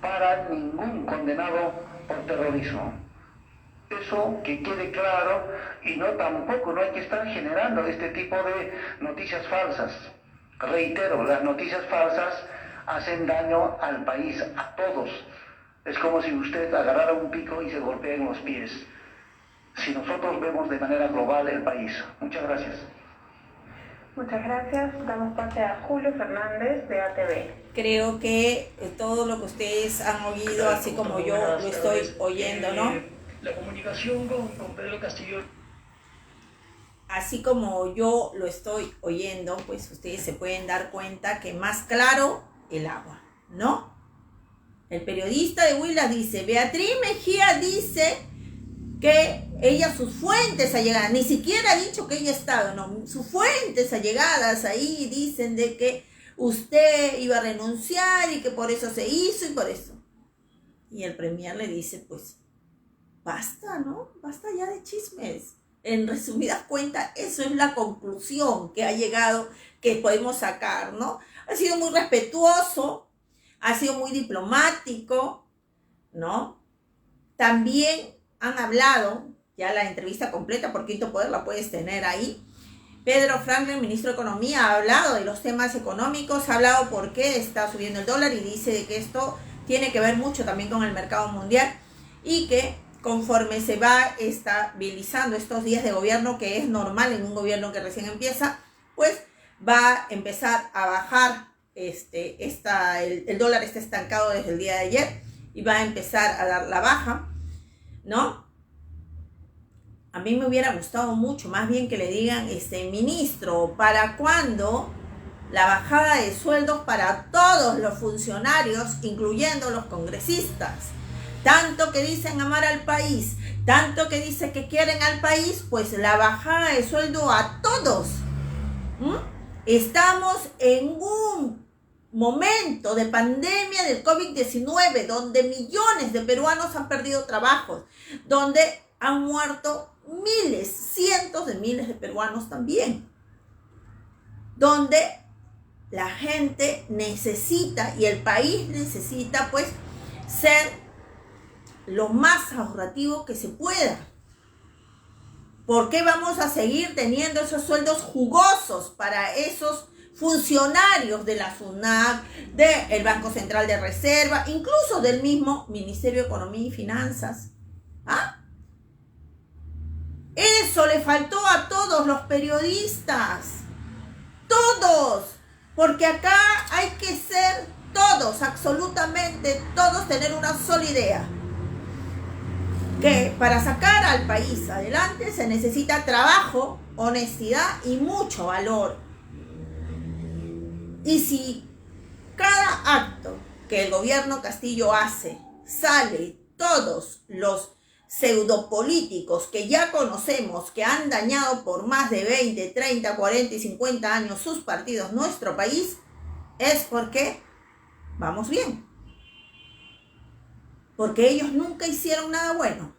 para ningún condenado por terrorismo. Eso que quede claro, y tampoco no hay que estar generando este tipo de noticias falsas. Reitero, las noticias falsas hacen daño al país, a todos. Es como si usted agarrara un pico y se golpea en los pies. Si nosotros vemos de manera global el país. Muchas gracias. Muchas gracias. Damos pase a Julio Fernández de ATV. Creo que todo lo que ustedes han oído, así como yo lo estoy oyendo, ¿no? La comunicación con Pedro Castillo. Así como yo lo estoy oyendo, pues ustedes se pueden dar cuenta que más claro el agua, ¿no? El periodista de Huila dice, Beatriz Mejía dice que ella, sus fuentes allegadas, ni siquiera ha dicho que ella ha estado, no, sus fuentes allegadas ahí dicen de que usted iba a renunciar y que por eso se hizo y por eso. Y el premier le dice, pues, basta, ¿no? Basta ya de chismes. En resumidas cuentas, eso es la conclusión que ha llegado, que podemos sacar, ¿no? Ha sido muy respetuoso, ha sido muy diplomático, ¿no? También han hablado, ya la entrevista completa por Quinto Poder la puedes tener ahí. Pedro Franklin, ministro de Economía, ha hablado de los temas económicos, ha hablado por qué está subiendo el dólar y dice de que esto tiene que ver mucho también con el mercado mundial y que conforme se va estabilizando estos días de gobierno, que es normal en un gobierno que recién empieza, pues va a empezar a bajar, el dólar está estancado desde el día de ayer y va a empezar a dar la baja, ¿no? A mí me hubiera gustado mucho, más bien que le digan, ministro, ¿para cuándo la bajada de sueldos para todos los funcionarios, incluyendo los congresistas. Tanto que dicen amar al país, tanto que dicen que quieren al país, pues la bajada de sueldo a todos. Estamos en un momento de pandemia del COVID-19, donde millones de peruanos han perdido trabajos, donde han muerto miles, cientos de miles de peruanos también, donde la gente necesita y el país necesita pues ser lo más ahorrativo que se pueda. ¿Por qué vamos a seguir teniendo esos sueldos jugosos para esos funcionarios de la SUNAT, del Banco Central de Reserva, incluso del mismo Ministerio de Economía y Finanzas? Eso le faltó a todos los periodistas. Todos. Porque acá hay que ser todos, absolutamente todos, tener una sola idea. Que para sacar al país adelante se necesita trabajo, honestidad y mucho valor. Y si cada acto que el gobierno Castillo hace, sale todos los pseudopolíticos que ya conocemos, que han dañado por más de 20, 30, 40 y 50 años sus partidos, nuestro país, es porque vamos bien. Porque ellos nunca hicieron nada bueno.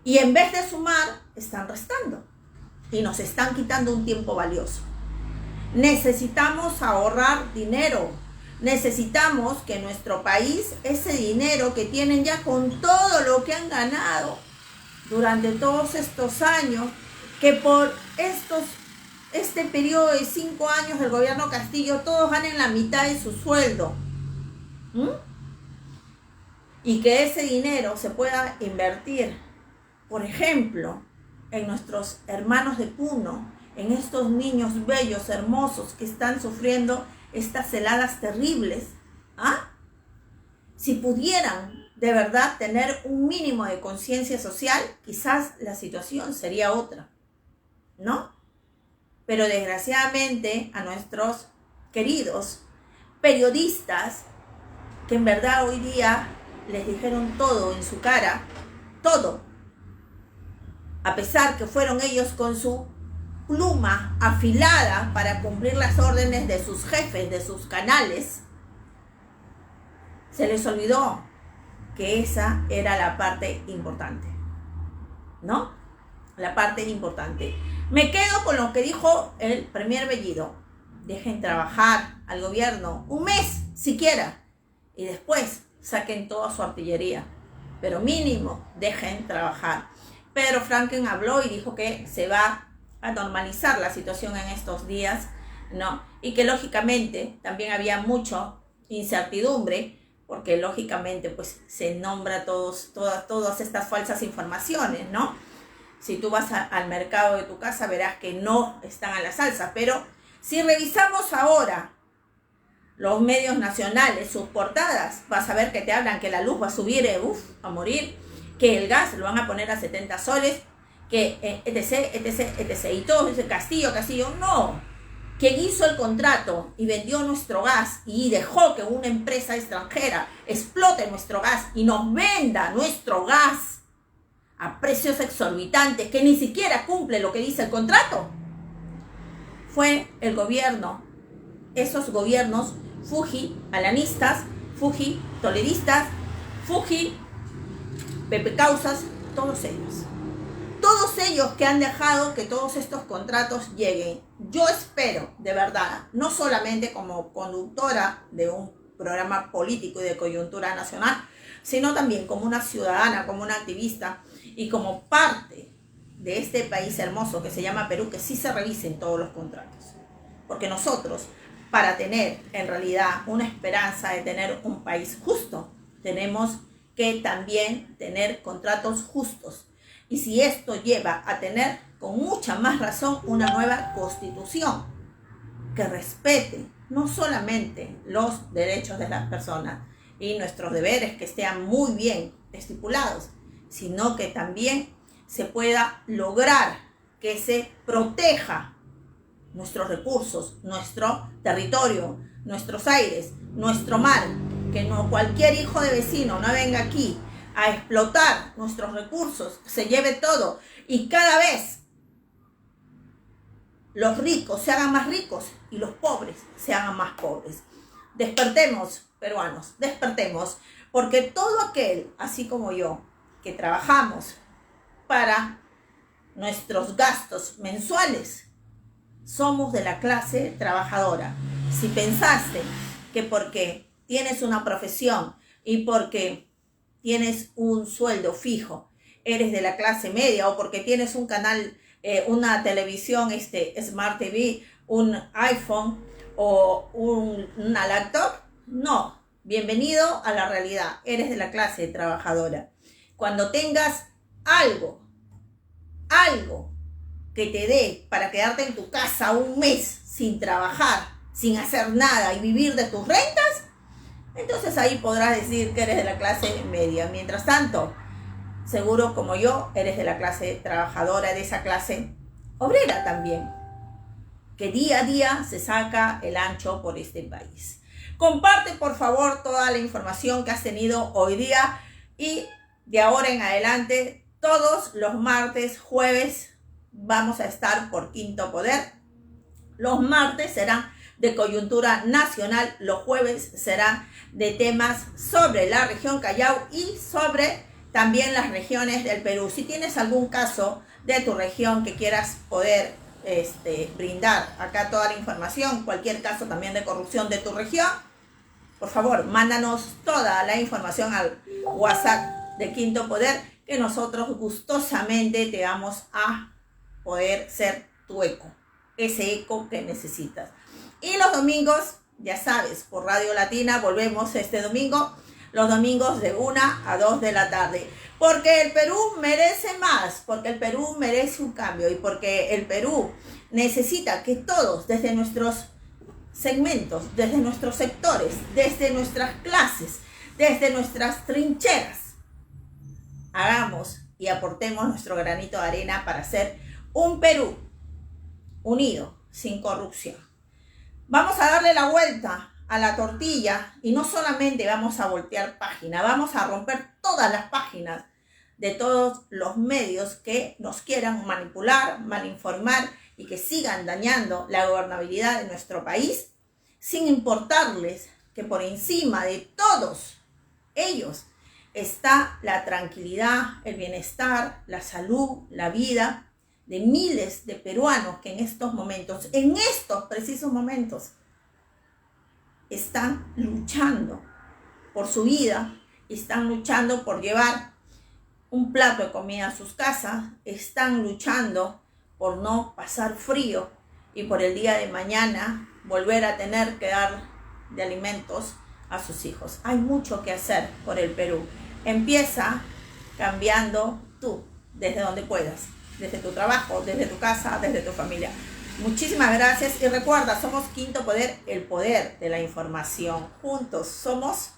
Y en vez de sumar, están restando. Y nos están quitando un tiempo valioso. Necesitamos ahorrar dinero. Necesitamos que nuestro país, ese dinero que tienen ya con todo lo que han ganado durante todos estos años, que por este periodo de 5 años del gobierno Castillo, todos ganen la mitad de su sueldo. Y que ese dinero se pueda invertir, por ejemplo, en nuestros hermanos de Puno, en estos niños bellos, hermosos, que están sufriendo estas heladas terribles. Si pudieran de verdad tener un mínimo de conciencia social, quizás la situación sería otra, ¿no? Pero desgraciadamente a nuestros queridos periodistas, que en verdad hoy día les dijeron todo en su cara, todo, a pesar que fueron ellos con su pluma afilada para cumplir las órdenes de sus jefes, de sus canales, se les olvidó que esa era la parte importante, ¿no? La parte importante. Me quedo con lo que dijo el premier Bellido. Dejen trabajar al gobierno un mes siquiera y después saquen toda su artillería, pero mínimo dejen trabajar. Pedro Franken habló y dijo que se va a normalizar la situación en estos días, ¿no? Y que lógicamente también había mucha incertidumbre, porque lógicamente pues se nombra todas estas falsas informaciones, ¿no? Si tú vas al mercado de tu casa verás que no están a las alzas, pero si revisamos ahora los medios nacionales, sus portadas, vas a ver que te hablan que la luz va a subir, a morir, que el gas lo van a poner a 70 soles, que etc. Y todo ese Castillo, no. Quien hizo el contrato y vendió nuestro gas y dejó que una empresa extranjera explote nuestro gas y nos venda nuestro gas a precios exorbitantes, que ni siquiera cumple lo que dice el contrato, fue el gobierno. Esos gobiernos Fuji alanistas, Fuji toledistas, Fuji Pepe Causas, todos ellos que han dejado que todos estos contratos lleguen. Yo espero, de verdad, no solamente como conductora de un programa político y de coyuntura nacional, sino también como una ciudadana, como una activista y como parte de este país hermoso que se llama Perú, que sí se revisen todos los contratos. Porque nosotros, para tener en realidad una esperanza de tener un país justo, tenemos que también tener contratos justos. Y si esto lleva a tener con mucha más razón una nueva constitución que respete no solamente los derechos de las personas y nuestros deberes que estén muy bien estipulados, sino que también se pueda lograr que se proteja nuestros recursos, nuestro territorio, nuestros aires, nuestro mar. Que no cualquier hijo de vecino no venga aquí a explotar nuestros recursos, se lleve todo y cada vez los ricos se hagan más ricos y los pobres se hagan más pobres. Despertemos, peruanos, despertemos, porque todo aquel, así como yo, que trabajamos para nuestros gastos mensuales, somos de la clase trabajadora. Si pensaste que porque tienes una profesión y porque tienes un sueldo fijo, eres de la clase media, o porque tienes un canal, una televisión Smart TV, un iPhone o una laptop, no, bienvenido a la realidad, eres de la clase trabajadora. Cuando tengas algo que te dé para quedarte en tu casa un mes sin trabajar, sin hacer nada y vivir de tus rentas, entonces ahí podrás decir que eres de la clase media. Mientras tanto, seguro como yo, eres de la clase trabajadora, de esa clase obrera también, que día a día se saca el ancho por este país. Comparte por favor toda la información que has tenido hoy día y de ahora en adelante, todos los martes, jueves, vamos a estar por Quinto Poder. Los martes serán de coyuntura nacional, los jueves serán de temas sobre la región Callao y sobre también las regiones del Perú. Si tienes algún caso de tu región que quieras poder brindar acá toda la información, cualquier caso también de corrupción de tu región, por favor, mándanos toda la información al WhatsApp de Quinto Poder, que nosotros gustosamente te vamos a poder ser tu eco, ese eco que necesitas. Y los domingos, ya sabes, por Radio Latina volvemos este domingo, los domingos de 1 a 2 de la tarde. Porque el Perú merece más, porque el Perú merece un cambio y porque el Perú necesita que todos, desde nuestros segmentos, desde nuestros sectores, desde nuestras clases, desde nuestras trincheras, hagamos y aportemos nuestro granito de arena para hacer un Perú unido, sin corrupción. Vamos a darle la vuelta a la tortilla y no solamente vamos a voltear página, vamos a romper todas las páginas de todos los medios que nos quieran manipular, malinformar y que sigan dañando la gobernabilidad de nuestro país, sin importarles que por encima de todos ellos está la tranquilidad, el bienestar, la salud, la vida de miles de peruanos que en estos momentos, en estos precisos momentos, están luchando por su vida, están luchando por llevar un plato de comida a sus casas, están luchando por no pasar frío y por el día de mañana volver a tener que dar de alimentos a sus hijos. Hay mucho que hacer por el Perú. Empieza cambiando tú, desde donde puedas, desde tu trabajo, desde tu casa, desde tu familia. Muchísimas gracias y recuerda, somos Quinto Poder, el poder de la información. Juntos somos